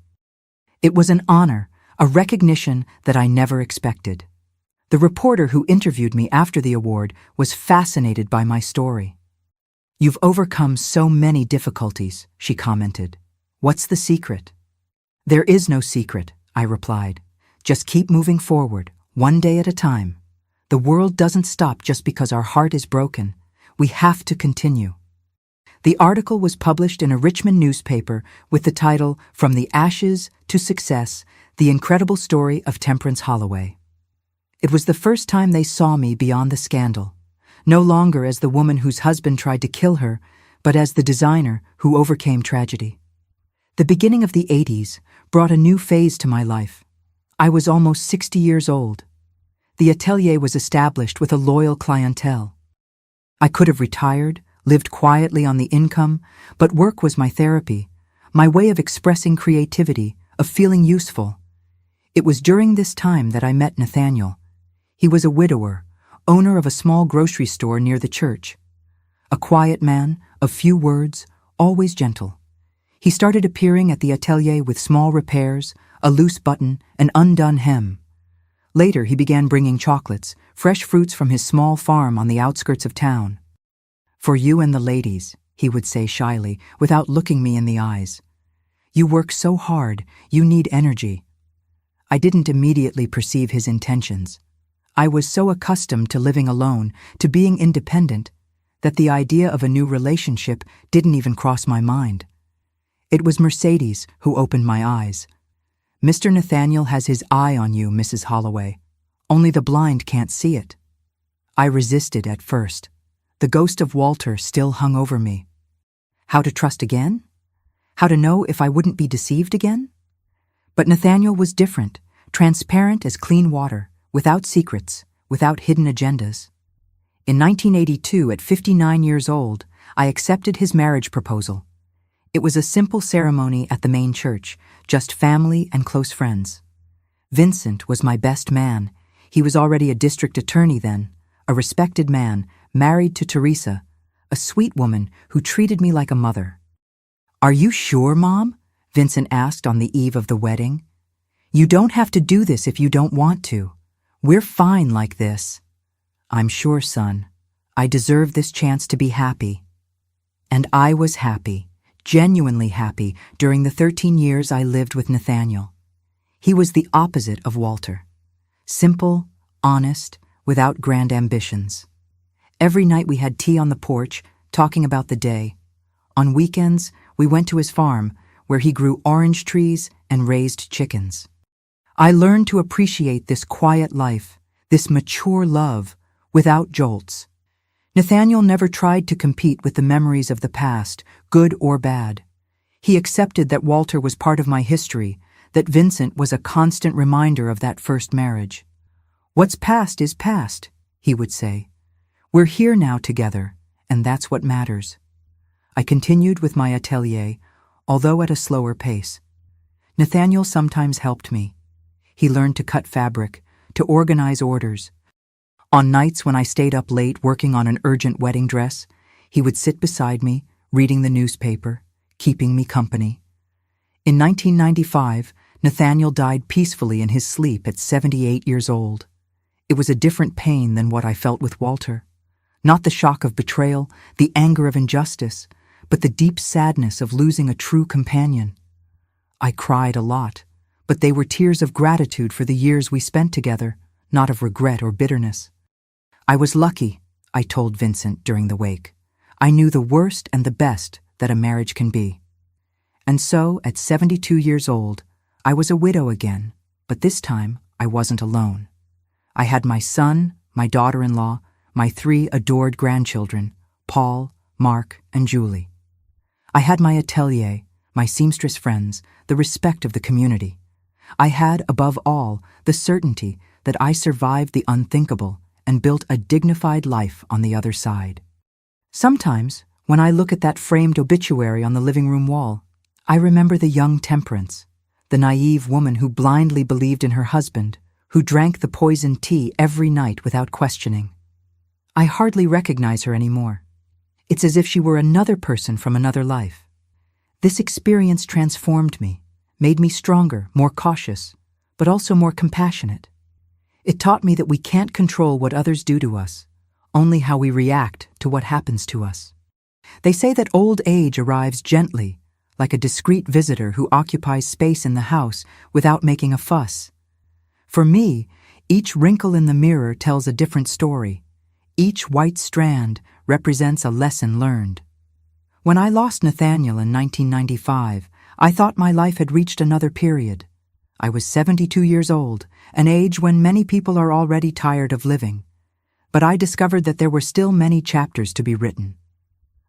It was an honor, a recognition that I never expected. The reporter who interviewed me after the award was fascinated by my story. "You've overcome so many difficulties," she commented. "What's the secret?" "There is no secret," I replied. "Just keep moving forward, one day at a time. The world doesn't stop just because our heart is broken. We have to continue." The article was published in a Richmond newspaper with the title "From the Ashes to Success, The Incredible Story of Temperance Holloway." It was the first time they saw me beyond the scandal, no longer as the woman whose husband tried to kill her, but as the designer who overcame tragedy. The beginning of the 80s brought a new phase to my life. I was almost 60 years old. The atelier was established with a loyal clientele. I could have retired, lived quietly on the income, but work was my therapy, my way of expressing creativity, of feeling useful. It was during this time that I met Nathaniel. He was a widower, owner of a small grocery store near the church. A quiet man, of few words, always gentle. He started appearing at the atelier with small repairs, a loose button, an undone hem. Later he began bringing chocolates, fresh fruits from his small farm on the outskirts of town. "For you and the ladies," he would say shyly, without looking me in the eyes. "You work so hard, you need energy." I didn't immediately perceive his intentions. I was so accustomed to living alone, to being independent, that the idea of a new relationship didn't even cross my mind. It was Mercedes who opened my eyes. "Mr. Nathaniel has his eye on you, Mrs. Holloway. Only the blind can't see it." I resisted at first. The ghost of Walter still hung over me. How to trust again? How to know if I wouldn't be deceived again? But Nathaniel was different, transparent as clean water, without secrets, without hidden agendas. In 1982, at 59 years old, I accepted his marriage proposal. It was a simple ceremony at the main church, just family and close friends. Vincent was my best man. He was already a district attorney then, a respected man, married to Teresa, a sweet woman who treated me like a mother. "Are you sure, Mom?" Vincent asked on the eve of the wedding. "You don't have to do this if you don't want to. We're fine like this." "I'm sure, son. I deserve this chance to be happy." And I was happy, genuinely happy, during the 13 years I lived with Nathaniel. He was the opposite of Walter. Simple, honest, without grand ambitions. Every night we had tea on the porch, talking about the day. On weekends, we went to his farm, where he grew orange trees and raised chickens. I learned to appreciate this quiet life, this mature love, without jolts. Nathaniel never tried to compete with the memories of the past, good or bad. He accepted that Walter was part of my history, that Vincent was a constant reminder of that first marriage. "What's past is past," he would say. "We're here now together, and that's what matters." I continued with my atelier, although at a slower pace. Nathaniel sometimes helped me. He learned to cut fabric, to organize orders. On nights when I stayed up late working on an urgent wedding dress, he would sit beside me, reading the newspaper, keeping me company. In 1995, Nathaniel died peacefully in his sleep at 78 years old. It was a different pain than what I felt with Walter. Not the shock of betrayal, the anger of injustice, but the deep sadness of losing a true companion. I cried a lot, but they were tears of gratitude for the years we spent together, not of regret or bitterness. "I was lucky," I told Vincent during the wake. "I knew the worst and the best that a marriage can be." And so, at 72 years old, I was a widow again, but this time I wasn't alone. I had my son, my daughter-in-law, my 3 adored grandchildren, Paul, Mark, and Julie. I had my atelier, my seamstress friends, the respect of the community. I had, above all, the certainty that I survived the unthinkable and built a dignified life on the other side. Sometimes, when I look at that framed obituary on the living room wall, I remember the young Temperance, the naive woman who blindly believed in her husband, who drank the poisoned tea every night without questioning. I hardly recognize her anymore. It's as if she were another person from another life. This experience transformed me, made me stronger, more cautious, but also more compassionate. It taught me that we can't control what others do to us, only how we react to what happens to us. They say that old age arrives gently, like a discreet visitor who occupies space in the house without making a fuss. For me, each wrinkle in the mirror tells a different story. Each white strand represents a lesson learned. When I lost Nathaniel in 1995, I thought my life had reached another period. I was 72 years old, an age when many people are already tired of living. But I discovered that there were still many chapters to be written.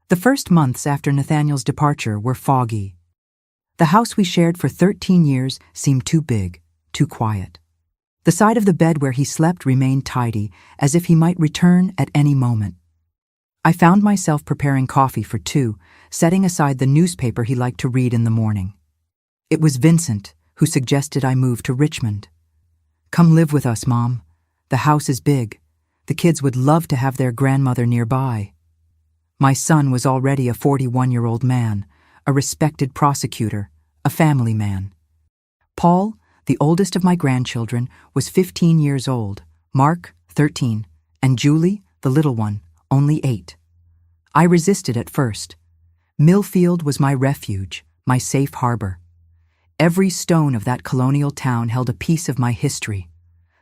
The first months after Nathaniel's departure were foggy. The house we shared for 13 years seemed too big, too quiet. The side of the bed where he slept remained tidy, as if he might return at any moment. I found myself preparing coffee for 2, setting aside the newspaper he liked to read in the morning. It was Vincent who suggested I move to Richmond. "Come live with us, Mom. The house is big. The kids would love to have their grandmother nearby." My son was already a 41-year-old man, a respected prosecutor, a family man. Paul, the oldest of my grandchildren, was 15 years old, Mark, 13, and Julie, the little one, only 8. I resisted at first. Millfield was my refuge, my safe harbor. Every stone of that colonial town held a piece of my history.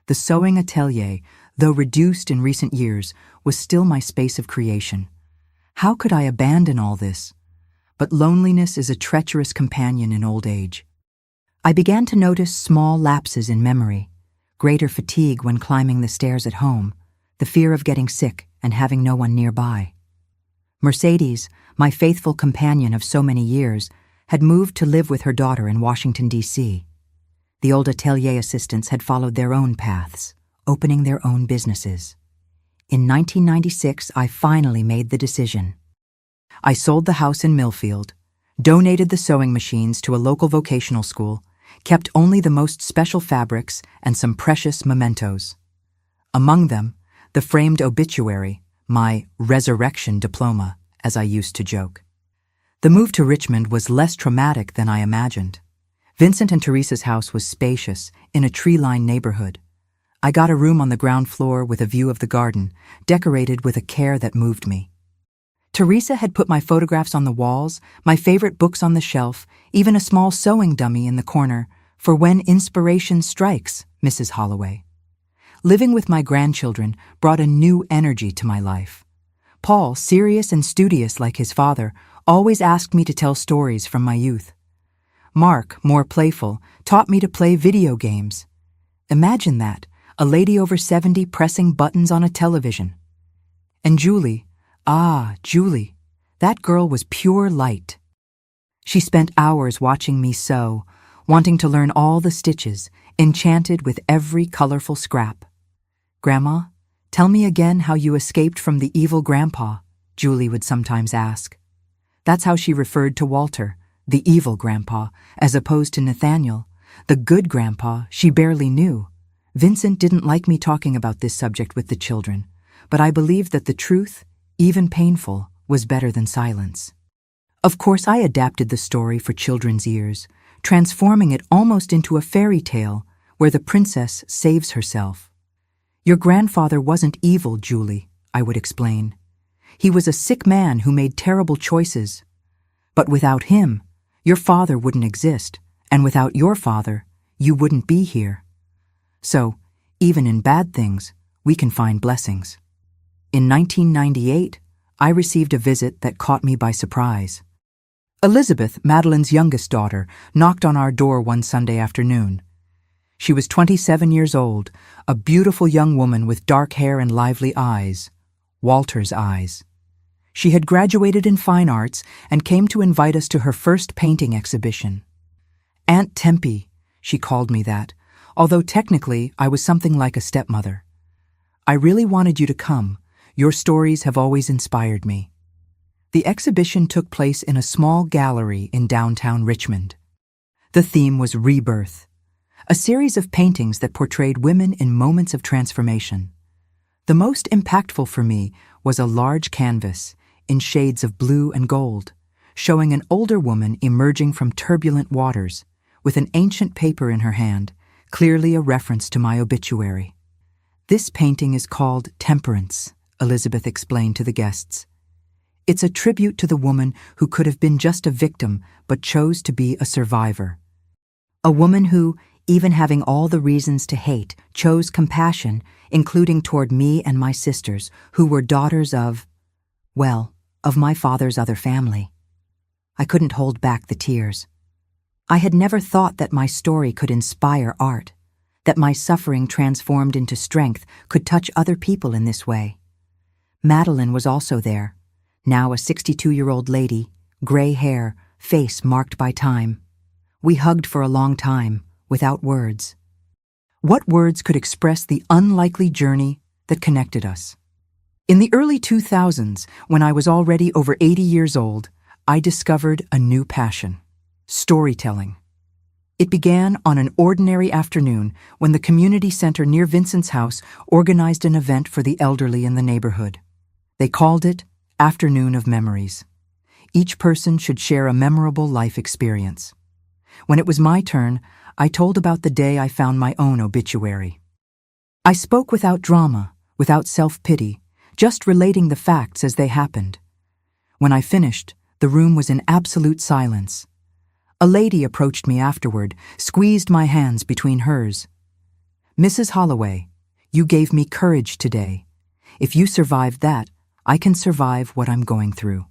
The sewing atelier, though reduced in recent years, was still my space of creation. How could I abandon all this? But loneliness is a treacherous companion in old age. I began to notice small lapses in memory, greater fatigue when climbing the stairs at home, the fear of getting sick and having no one nearby. Mercedes, my faithful companion of so many years, had moved to live with her daughter in Washington, D.C. The old atelier assistants had followed their own paths, opening their own businesses. In 1996, I finally made the decision. I sold the house in Millfield, donated the sewing machines to a local vocational school, kept only the most special fabrics and some precious mementos. Among them, the framed obituary, my resurrection diploma, as I used to joke. The move to Richmond was less traumatic than I imagined. Vincent and Teresa's house was spacious, in a tree-lined neighborhood. I got a room on the ground floor with a view of the garden, decorated with a care that moved me. Teresa had put my photographs on the walls, my favorite books on the shelf, even a small sewing dummy in the corner, for when inspiration strikes, Mrs. Holloway. Living with my grandchildren brought a new energy to my life. Paul, serious and studious like his father, always asked me to tell stories from my youth. Mark, more playful, taught me to play video games. Imagine that, a lady over 70 pressing buttons on a television. And Julie, Julie, that girl was pure light. She spent hours watching me sew, wanting to learn all the stitches, enchanted with every colorful scrap. Grandma, tell me again how you escaped from the evil grandpa, Julie would sometimes ask. That's how she referred to Walter, the evil grandpa, as opposed to Nathaniel, the good grandpa she barely knew. Vincent didn't like me talking about this subject with the children, but I believed that the truth, even painful, was better than silence. Of course, I adapted the story for children's ears, transforming it almost into a fairy tale where the princess saves herself. Your grandfather wasn't evil, Julie, I would explain. He was a sick man who made terrible choices. But without him, your father wouldn't exist, and without your father, you wouldn't be here. So, even in bad things, we can find blessings. In 1998, I received a visit that caught me by surprise. Elizabeth, Madeline's youngest daughter, knocked on our door one Sunday afternoon. She was 27 years old, a beautiful young woman with dark hair and lively eyes, Walter's eyes. She had graduated in fine arts and came to invite us to her first painting exhibition. Aunt Tempe, she called me that, although technically I was something like a stepmother. I really wanted you to come. Your stories have always inspired me. The exhibition took place in a small gallery in downtown Richmond. The theme was rebirth, a series of paintings that portrayed women in moments of transformation. The most impactful for me was a large canvas in shades of blue and gold, showing an older woman emerging from turbulent waters with an ancient paper in her hand, clearly a reference to my obituary. This painting is called Temperance, Elizabeth explained to the guests. It's a tribute to the woman who could have been just a victim but chose to be a survivor. A woman who, even having all the reasons to hate, chose compassion, including toward me and my sisters, who were daughters of my father's other family. I couldn't hold back the tears. I had never thought that my story could inspire art, that my suffering transformed into strength could touch other people in this way. Madeline was also there, now a 62-year-old lady, gray hair, face marked by time. We hugged for a long time, without words. What words could express the unlikely journey that connected us? In the early 2000s, when I was already over 80 years old, I discovered a new passion: storytelling. It began on an ordinary afternoon when the community center near Vincent's house organized an event for the elderly in the neighborhood. They called it Afternoon of Memories. Each person should share a memorable life experience. When it was my turn, I told about the day I found my own obituary. I spoke without drama, without self-pity, just relating the facts as they happened. When I finished, the room was in absolute silence. A lady approached me afterward, squeezed my hands between hers. "Mrs. Holloway, You gave me courage today. If you survived that, I can survive what I'm going through."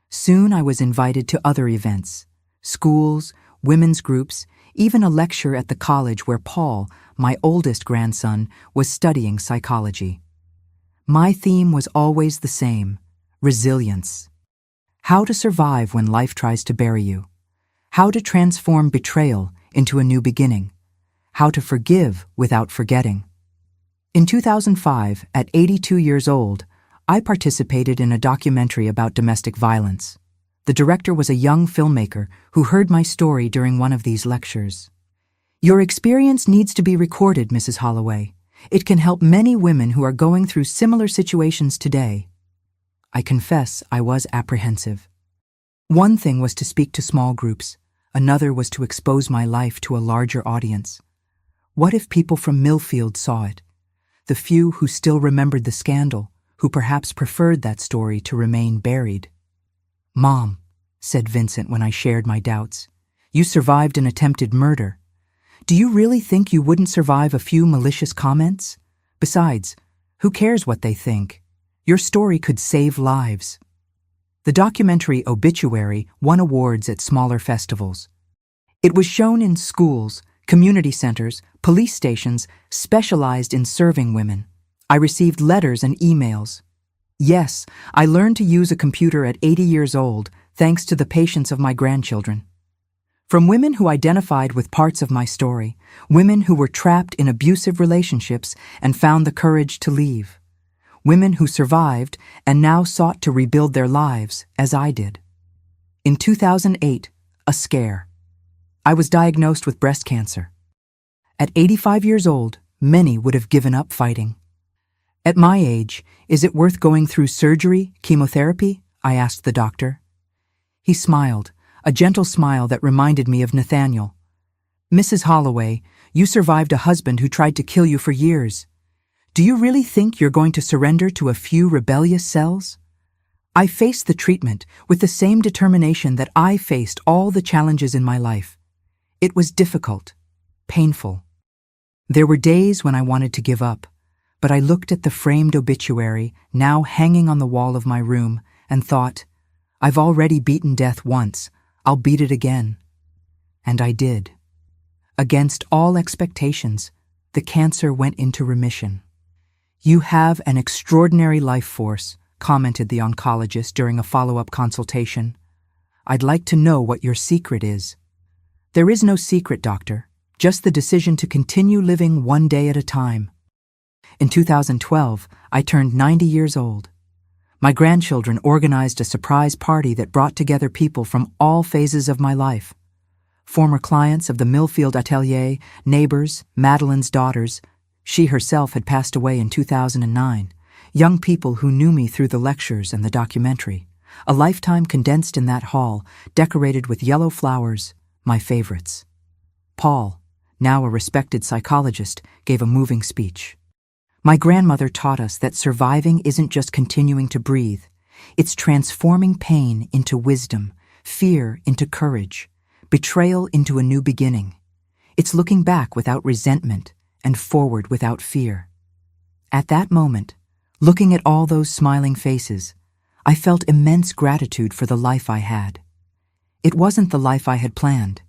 Soon I was invited to other events, schools, women's groups, even a lecture at the college where Paul, my oldest grandson, was studying psychology. My theme was always the same: resilience. How to survive when life tries to bury you. How to transform betrayal into a new beginning. How to forgive without forgetting. In 2005, at 82 years old, I participated in a documentary about domestic violence. The director was a young filmmaker who heard my story during one of these lectures. "Your experience needs to be recorded, Mrs. Holloway. It can help many women who are going through similar situations today." I confess I was apprehensive. One thing was to speak to small groups. Another was to expose my life to a larger audience. What if people from Millfield saw it? The few who still remembered the scandal, who perhaps preferred that story to remain buried. "Mom," said Vincent when I shared my doubts, "you survived an attempted murder. Do you really think you wouldn't survive a few malicious comments? Besides, who cares what they think? Your story could save lives." The documentary Obituary won awards at smaller festivals. It was shown in schools, community centers, police stations specialized in serving women. I received letters and emails. Yes, I learned to use a computer at 80 years old, thanks to the patience of my grandchildren. From women who identified with parts of my story, women who were trapped in abusive relationships and found the courage to leave, women who survived and now sought to rebuild their lives, as I did. In 2008, a scare. I was diagnosed with breast cancer. At 85 years old, many would have given up fighting. "At my age, is it worth going through surgery, chemotherapy?" I asked the doctor. He smiled, a gentle smile that reminded me of Nathaniel. "Mrs. Holloway, you survived a husband who tried to kill you for years. Do you really think you're going to surrender to a few rebellious cells?" I faced the treatment with the same determination that I faced all the challenges in my life. It was difficult, painful. There were days when I wanted to give up, but I looked at the framed obituary now hanging on the wall of my room and thought, I've already beaten death once, I'll beat it again. And I did. Against all expectations, the cancer went into remission. "You have an extraordinary life force," commented the oncologist during a follow-up consultation. "I'd like to know what your secret is." "There is no secret, doctor, just the decision to continue living one day at a time." In 2012, I turned 90 years old. My grandchildren organized a surprise party that brought together people from all phases of my life. Former clients of the Millfield Atelier, neighbors, Madeline's daughters. She herself had passed away in 2009. Young people who knew me through the lectures and the documentary. A lifetime condensed in that hall, decorated with yellow flowers, my favorites. Paul, now a respected psychologist, gave a moving speech. My grandmother taught us that surviving isn't just continuing to breathe. It's transforming pain into wisdom, fear into courage, betrayal into a new beginning. It's looking back without resentment and forward without fear. At that moment, looking at all those smiling faces, I felt immense gratitude for the life I had. It wasn't the life I had planned.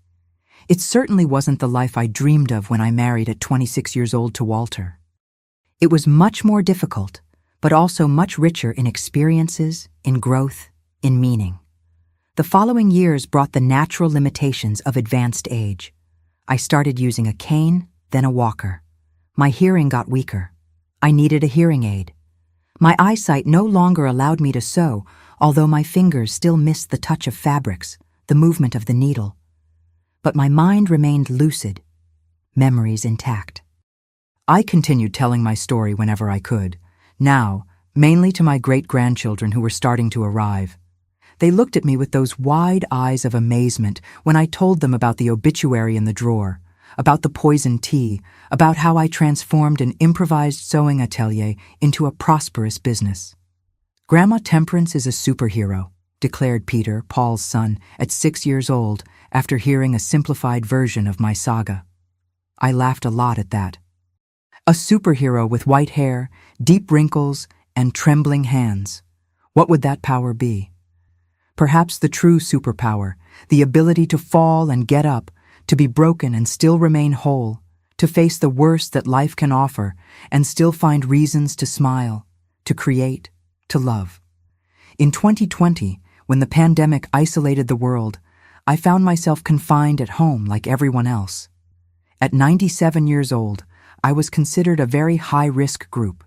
It certainly wasn't the life I dreamed of when I married at 26 years old to Walter. It was much more difficult, but also much richer in experiences, in growth, in meaning. The following years brought the natural limitations of advanced age. I started using a cane, then a walker. My hearing got weaker. I needed a hearing aid. My eyesight no longer allowed me to sew, although my fingers still missed the touch of fabrics, the movement of the needle. But my mind remained lucid, memories intact. I continued telling my story whenever I could, now mainly to my great-grandchildren who were starting to arrive. They looked at me with those wide eyes of amazement when I told them about the obituary in the drawer, about the poisoned tea, about how I transformed an improvised sewing atelier into a prosperous business. "Grandma Temperance is a superhero," declared Peter, Paul's son, at 6 years old, after hearing a simplified version of my saga. I laughed a lot at that. A superhero with white hair, deep wrinkles, and trembling hands. What would that power be? Perhaps the true superpower, the ability to fall and get up, to be broken and still remain whole, to face the worst that life can offer and still find reasons to smile, to create, to love. In 2020, when the pandemic isolated the world, I found myself confined at home like everyone else. At 97 years old, I was considered a very high-risk group.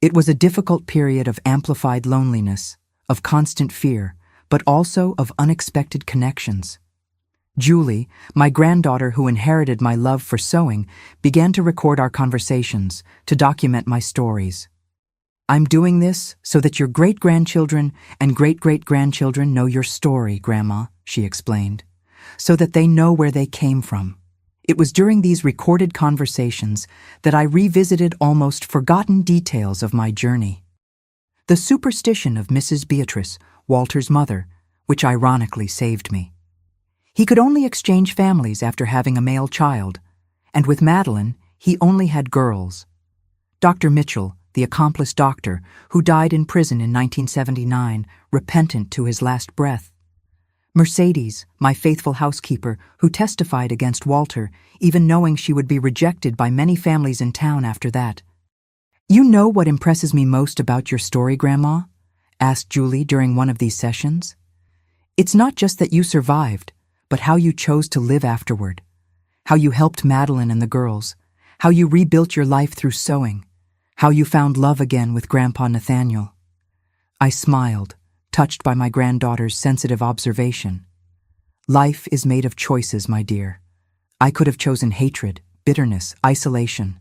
It was a difficult period of amplified loneliness, of constant fear, but also of unexpected connections. Julie, my granddaughter who inherited my love for sewing, began to record our conversations, to document my stories. "I'm doing this so that your great-grandchildren and great-great-grandchildren know your story, Grandma," she explained, "so that they know where they came from." It was during these recorded conversations that I revisited almost forgotten details of my journey. The superstition of Mrs. Beatrice, Walter's mother, which ironically saved me. He could only exchange families after having a male child, and with Madeline, he only had girls. Dr. Mitchell, the accomplice doctor, who died in prison in 1979, repentant to his last breath. Mercedes, my faithful housekeeper, who testified against Walter, even knowing she would be rejected by many families in town after that. "You know what impresses me most about your story, Grandma?" asked Julie during one of these sessions. "It's not just that you survived, but how you chose to live afterward. How you helped Madeline and the girls. How you rebuilt your life through sewing. How you found love again with Grandpa Nathaniel." I smiled, touched by my granddaughter's sensitive observation. "Life is made of choices, my dear. I could have chosen hatred, bitterness, isolation.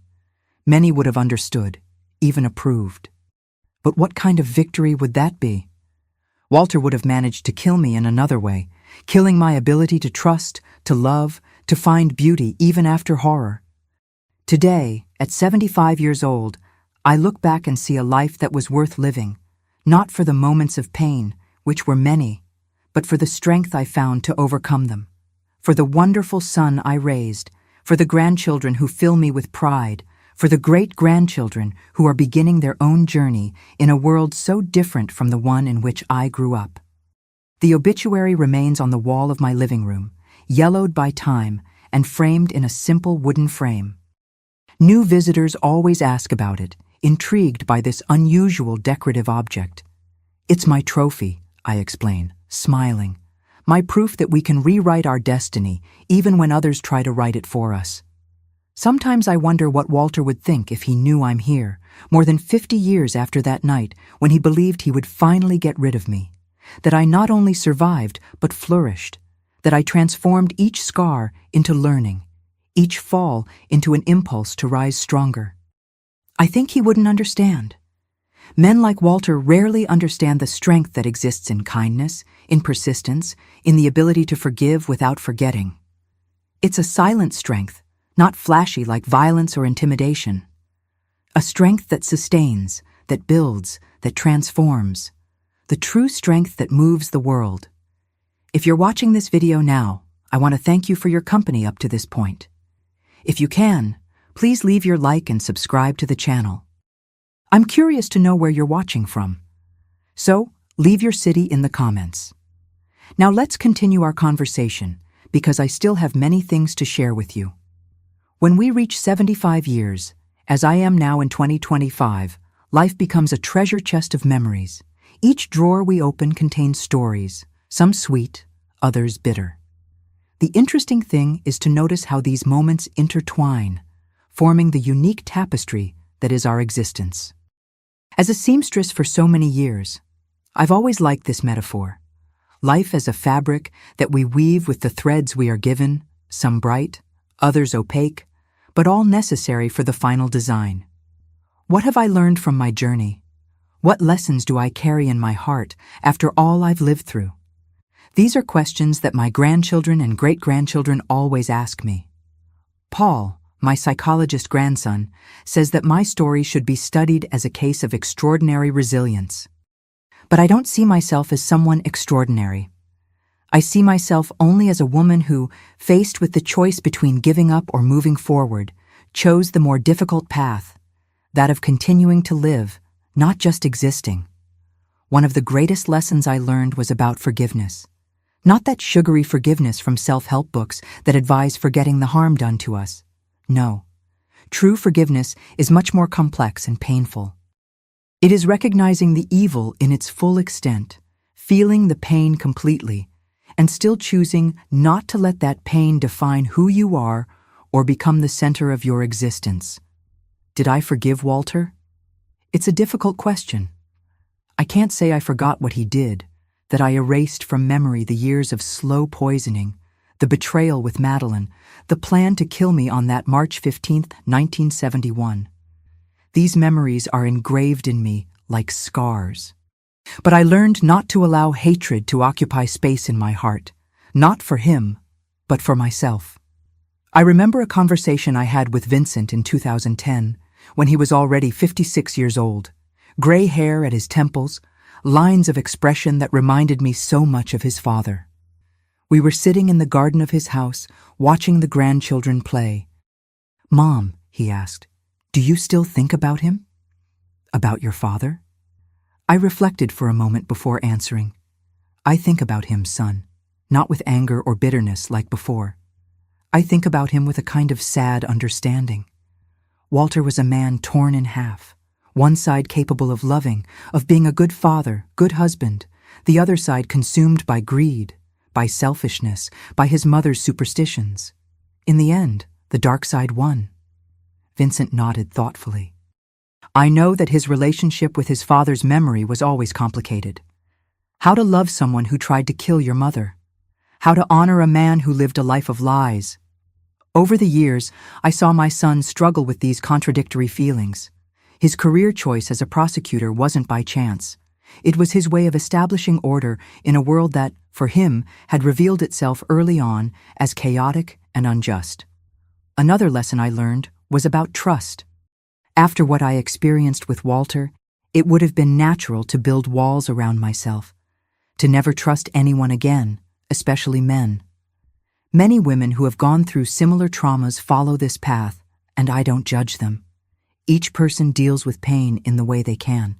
Many would have understood, even approved. But what kind of victory would that be? Walter would have managed to kill me in another way, killing my ability to trust, to love, to find beauty even after horror. Today, at 75 years old, I look back and see a life that was worth living, not for the moments of pain, which were many, but for the strength I found to overcome them, for the wonderful son I raised, for the grandchildren who fill me with pride, for the great-grandchildren who are beginning their own journey in a world so different from the one in which I grew up. The obituary remains on the wall of my living room, yellowed by time and framed in a simple wooden frame. New visitors always ask about it, intrigued by this unusual decorative object. "It's my trophy," I explain, smiling, "my proof that we can rewrite our destiny even when others try to write it for us." Sometimes I wonder what Walter would think if he knew I'm here, more than 50 years after that night when he believed he would finally get rid of me, that I not only survived but flourished, that I transformed each scar into learning, each fall into an impulse to rise stronger. I think he wouldn't understand. Men like Walter rarely understand the strength that exists in kindness, in persistence, in the ability to forgive without forgetting. It's a silent strength, not flashy like violence or intimidation. A strength that sustains, that builds, that transforms. The true strength that moves the world. If you're watching this video now, I want to thank you for your company up to this point. If you can, please leave your like and subscribe to the channel. I'm curious to know where you're watching from. So, leave your city in the comments. Now let's continue our conversation, because I still have many things to share with you. When we reach 75 years, as I am now in 2025, life becomes a treasure chest of memories. Each drawer we open contains stories, some sweet, others bitter. The interesting thing is to notice how these moments intertwine, forming the unique tapestry that is our existence. As a seamstress for so many years, I've always liked this metaphor. Life as a fabric that we weave with the threads we are given, some bright, others opaque, but all necessary for the final design. What have I learned from my journey? What lessons do I carry in my heart after all I've lived through? These are questions that my grandchildren and great-grandchildren always ask me. Paul, my psychologist grandson, says that my story should be studied as a case of extraordinary resilience. But I don't see myself as someone extraordinary. I see myself only as a woman who, faced with the choice between giving up or moving forward, chose the more difficult path, that of continuing to live, not just existing. One of the greatest lessons I learned was about forgiveness. Not that sugary forgiveness from self-help books that advise forgetting the harm done to us. No. True forgiveness is much more complex and painful. It is recognizing the evil in its full extent, feeling the pain completely, and still choosing not to let that pain define who you are or become the center of your existence. Did I forgive Walter? It's a difficult question. I can't say I forgot what he did, that I erased from memory the years of slow poisoning, the betrayal with Madeline, the plan to kill me on that March 15th, 1971. These memories are engraved in me like scars. But I learned not to allow hatred to occupy space in my heart, not for him, but for myself. I remember a conversation I had with Vincent in 2010, when he was already 56 years old, gray hair at his temples, lines of expression that reminded me so much of his father. We were sitting in the garden of his house, watching the grandchildren play. "Mom," he asked, "do you still think about him? About your father?" I reflected for a moment before answering. "I think about him, son, not with anger or bitterness like before. I think about him with a kind of sad understanding. Walter was a man torn in half, one side capable of loving, of being a good father, good husband, the other side consumed by greed, by selfishness, by his mother's superstitions. In the end, the dark side won." Vincent nodded thoughtfully. "I know that his relationship with his father's memory was always complicated. How to love someone who tried to kill your mother? How to honor a man who lived a life of lies? Over the years, I saw my son struggle with these contradictory feelings. His career choice as a prosecutor wasn't by chance. It was his way of establishing order in a world that, for him, had revealed itself early on as chaotic and unjust. Another lesson I learned was about trust. After what I experienced with Walter, it would have been natural to build walls around myself, to never trust anyone again, especially men. Many women who have gone through similar traumas follow this path, and I don't judge them. Each person deals with pain in the way they can.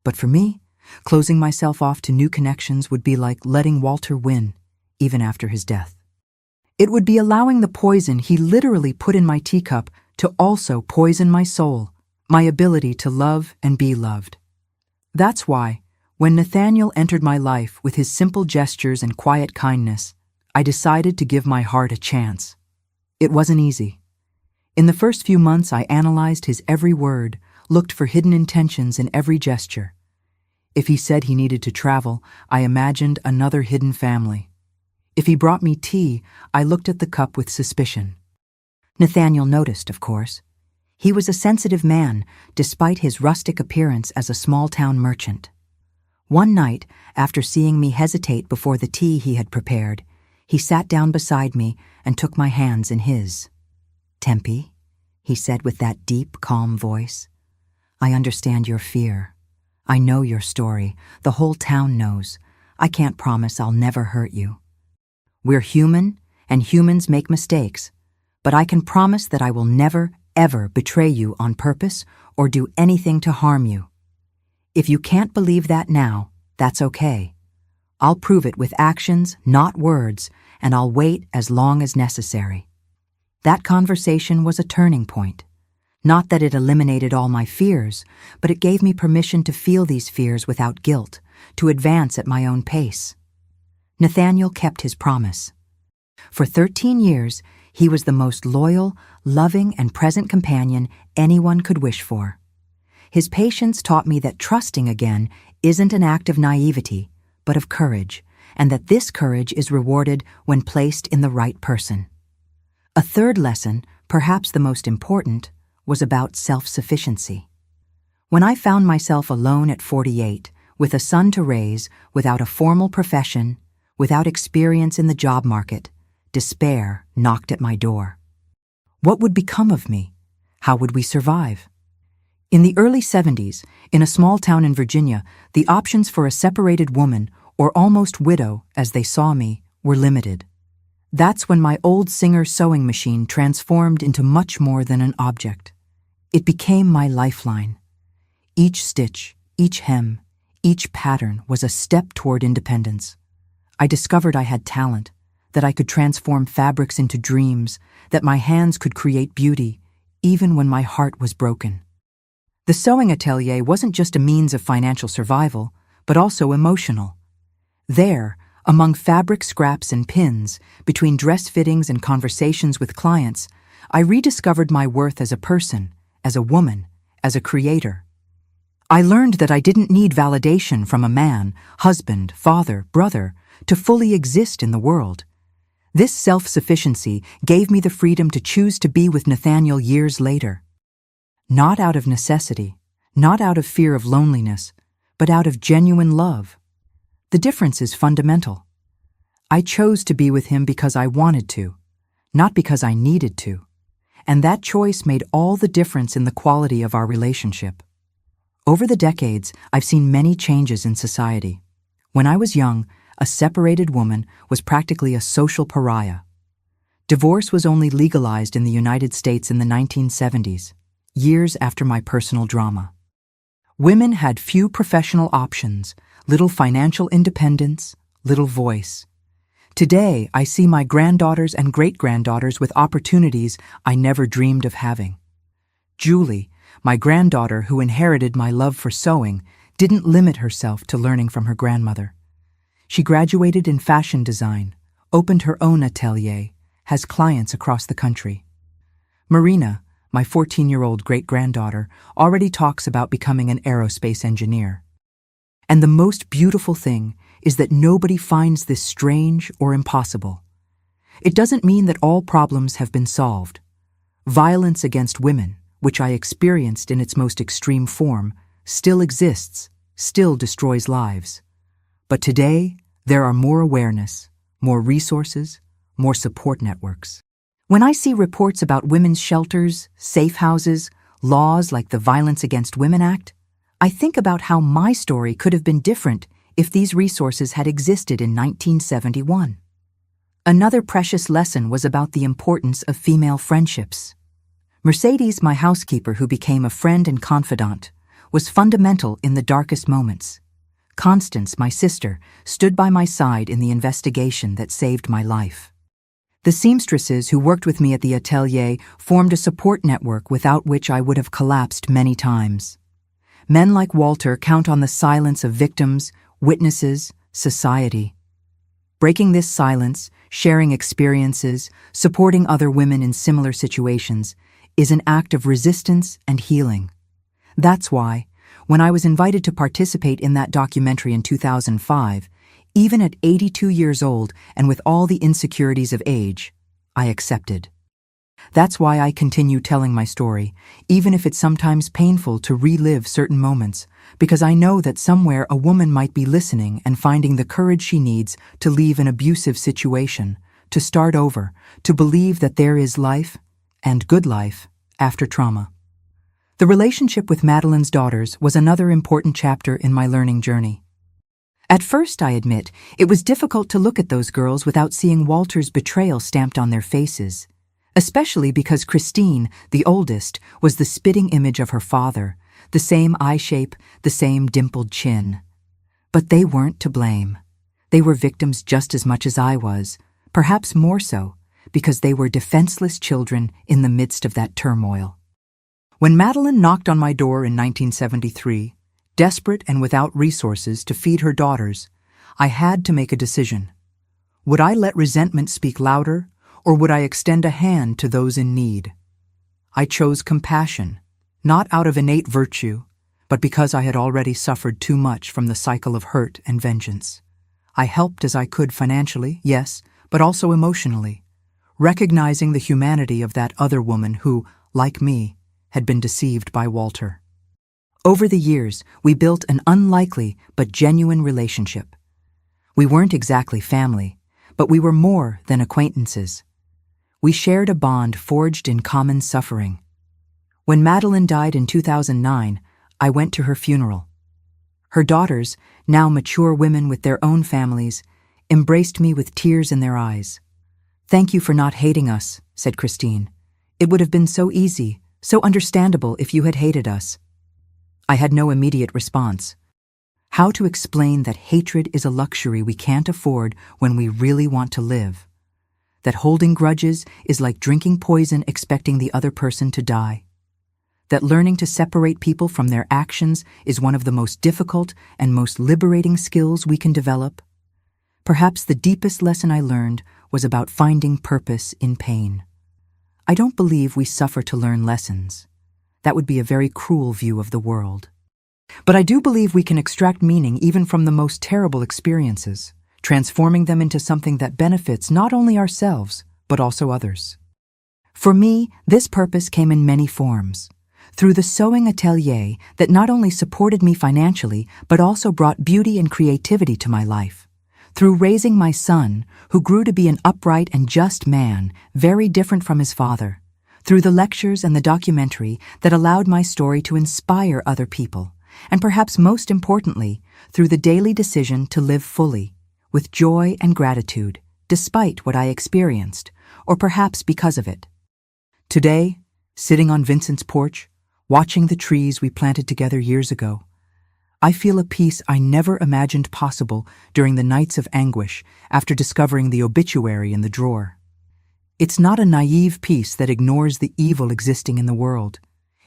But for me, closing myself off to new connections would be like letting Walter win, even after his death. It would be allowing the poison he literally put in my teacup to also poison my soul, my ability to love and be loved. That's why, when Nathaniel entered my life with his simple gestures and quiet kindness, I decided to give my heart a chance. It wasn't easy. In the first few months, I analyzed his every word, looked for hidden intentions in every gesture. If he said he needed to travel, I imagined another hidden family. If he brought me tea, I looked at the cup with suspicion. Nathaniel noticed, of course. He was a sensitive man, despite his rustic appearance as a small-town merchant. One night, after seeing me hesitate before the tea he had prepared, he sat down beside me and took my hands in his. "Tempe," he said with that deep, calm voice, "I understand your fear. I know your story. The whole town knows. I can't promise I'll never hurt you. We're human, and humans make mistakes, but I can promise that I will never, ever betray you on purpose or do anything to harm you. If you can't believe that now, that's okay. I'll prove it with actions, not words, and I'll wait as long as necessary." That conversation was a turning point. Not that it eliminated all my fears, but it gave me permission to feel these fears without guilt, to advance at my own pace. Nathaniel kept his promise. For 13 years, he was the most loyal, loving, and present companion anyone could wish for. His patience taught me that trusting again isn't an act of naivety, but of courage, and that this courage is rewarded when placed in the right person. A third lesson, perhaps the most important, was about self-sufficiency. When I found myself alone at 48, with a son to raise, without a formal profession, without experience in the job market, despair knocked at my door. What would become of me? How would we survive? In the early 70s, in a small town in Virginia, the options for a separated woman, or almost widow, as they saw me, were limited. That's when my old Singer sewing machine transformed into much more than an object. It became my lifeline. Each stitch, each hem, each pattern was a step toward independence. I discovered I had talent, that I could transform fabrics into dreams, that my hands could create beauty, even when my heart was broken. The sewing atelier wasn't just a means of financial survival, but also emotional. There, among fabric scraps and pins, between dress fittings and conversations with clients, I rediscovered my worth as a person, as a woman, as a creator. I learned that I didn't need validation from a man, husband, father, brother, to fully exist in the world. This self-sufficiency gave me the freedom to choose to be with Nathaniel years later. Not out of necessity, not out of fear of loneliness, but out of genuine love. The difference is fundamental. I chose to be with him because I wanted to, not because I needed to. And that choice made all the difference in the quality of our relationship. Over the decades, I've seen many changes in society. When I was young, a separated woman was practically a social pariah. Divorce was only legalized in the United States in the 1970s, years after my personal drama. Women had few professional options, little financial independence, little voice. Today, I see my granddaughters and great-granddaughters with opportunities I never dreamed of having. Julie, my granddaughter who inherited my love for sewing, didn't limit herself to learning from her grandmother. She graduated in fashion design, opened her own atelier, has clients across the country. Marina, my 14-year-old great-granddaughter, already talks about becoming an aerospace engineer. And the most beautiful thing is that nobody finds this strange or impossible. It doesn't mean that all problems have been solved. Violence against women, which I experienced in its most extreme form, still exists, still destroys lives. But today, there are more awareness, more resources, more support networks. When I see reports about women's shelters, safe houses, laws like the Violence Against Women Act, I think about how my story could have been different if these resources had existed in 1971. Another precious lesson was about the importance of female friendships. Mercedes, my housekeeper who became a friend and confidant, was fundamental in the darkest moments. Constance, my sister, stood by my side in the investigation that saved my life. The seamstresses who worked with me at the atelier formed a support network without which I would have collapsed many times. Men like Walter count on the silence of victims, witnesses, society. Breaking this silence, sharing experiences, supporting other women in similar situations, is an act of resistance and healing. That's why, when I was invited to participate in that documentary in 2005, even at 82 years old and with all the insecurities of age, I accepted. That's why I continue telling my story, even if it's sometimes painful to relive certain moments, because I know that somewhere a woman might be listening and finding the courage she needs to leave an abusive situation, to start over, to believe that there is life, and good life, after trauma. The relationship with Madeline's daughters was another important chapter in my learning journey. At first, I admit, it was difficult to look at those girls without seeing Walter's betrayal stamped on their faces, especially because Christine, the oldest, was the spitting image of her father, the same eye shape, the same dimpled chin. But they weren't to blame. They were victims just as much as I was, perhaps more so, because they were defenseless children in the midst of that turmoil. When Madeline knocked on my door in 1973, desperate and without resources to feed her daughters, I had to make a decision. Would I let resentment speak louder, or would I extend a hand to those in need? I chose compassion, not out of innate virtue, but because I had already suffered too much from the cycle of hurt and vengeance. I helped as I could financially, yes, but also emotionally, recognizing the humanity of that other woman who, like me, had been deceived by Walter. Over the years, we built an unlikely but genuine relationship. We weren't exactly family, but we were more than acquaintances. We shared a bond forged in common suffering. When Madeline died in 2009, I went to her funeral. Her daughters, now mature women with their own families, embraced me with tears in their eyes. "Thank you for not hating us," said Christine. "It would have been so easy, so understandable if you had hated us." I had no immediate response. How to explain that hatred is a luxury we can't afford when we really want to live? That holding grudges is like drinking poison expecting the other person to die? That learning to separate people from their actions is one of the most difficult and most liberating skills we can develop? Perhaps the deepest lesson I learned was about finding purpose in pain. I don't believe we suffer to learn lessons. That would be a very cruel view of the world. But I do believe we can extract meaning even from the most terrible experiences, transforming them into something that benefits not only ourselves, but also others. For me, this purpose came in many forms. Through the sewing atelier that not only supported me financially, but also brought beauty and creativity to my life. Through raising my son, who grew to be an upright and just man, very different from his father. Through the lectures and the documentary that allowed my story to inspire other people. And perhaps most importantly, through the daily decision to live fully, with joy and gratitude, despite what I experienced, or perhaps because of it. Today, sitting on Vincent's porch, watching the trees we planted together years ago, I feel a peace I never imagined possible during the nights of anguish after discovering the obituary in the drawer. It's not a naive peace that ignores the evil existing in the world.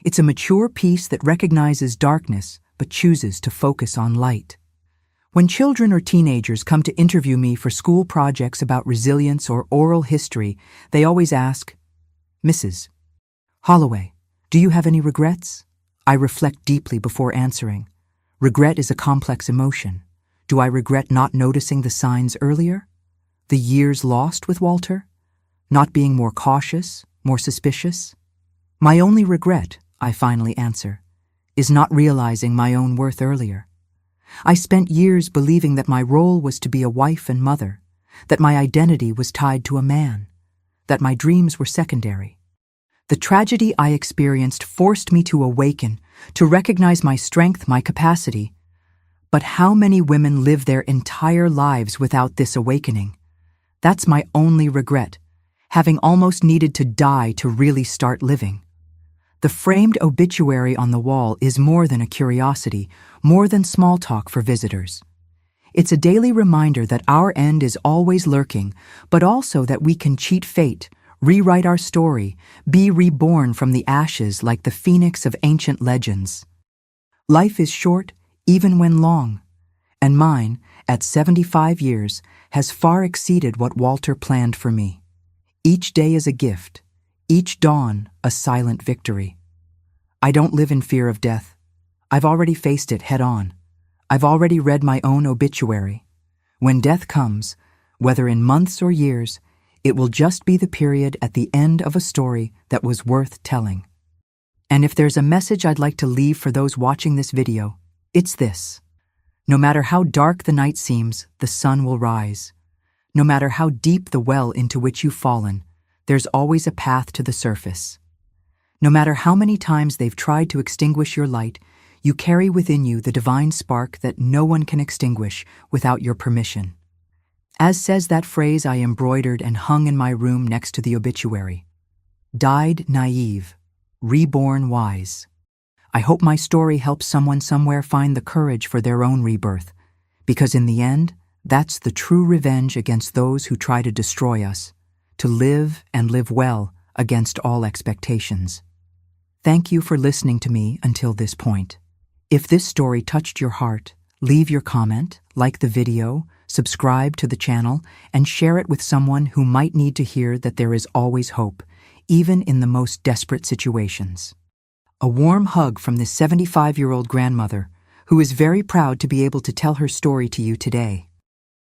It's a mature peace that recognizes darkness but chooses to focus on light. When children or teenagers come to interview me for school projects about resilience or oral history, they always ask, "Mrs. Holloway, do you have any regrets?" I reflect deeply before answering. Regret is a complex emotion. Do I regret not noticing the signs earlier? The years lost with Walter? Not being more cautious, more suspicious? My only regret, I finally answer, is not realizing my own worth earlier. I spent years believing that my role was to be a wife and mother, that my identity was tied to a man, that my dreams were secondary. The tragedy I experienced forced me to awaken, to recognize my strength, my capacity. But how many women live their entire lives without this awakening? That's my only regret, having almost needed to die to really start living. The framed obituary on the wall is more than a curiosity, more than small talk for visitors. It's a daily reminder that our end is always lurking, but also that we can cheat fate, rewrite our story, be reborn from the ashes like the phoenix of ancient legends. Life is short, even when long, and mine, at 75 years, has far exceeded what Walter planned for me. Each day is a gift, each dawn a silent victory. I don't live in fear of death. I've already faced it head on. I've already read my own obituary. When death comes, whether in months or years, it will just be the period at the end of a story that was worth telling. And if there's a message I'd like to leave for those watching this video, it's this. No matter how dark the night seems, the sun will rise. No matter how deep the well into which you've fallen, there's always a path to the surface. No matter how many times they've tried to extinguish your light, you carry within you the divine spark that no one can extinguish without your permission. As says that phrase I embroidered and hung in my room next to the obituary. Died naive, reborn wise. I hope my story helps someone somewhere find the courage for their own rebirth, because in the end, that's the true revenge against those who try to destroy us, to live and live well against all expectations. Thank you for listening to me until this point. If this story touched your heart, leave your comment, like the video, subscribe to the channel, and share it with someone who might need to hear that there is always hope, even in the most desperate situations. A warm hug from this 75-year-old grandmother, who is very proud to be able to tell her story to you today.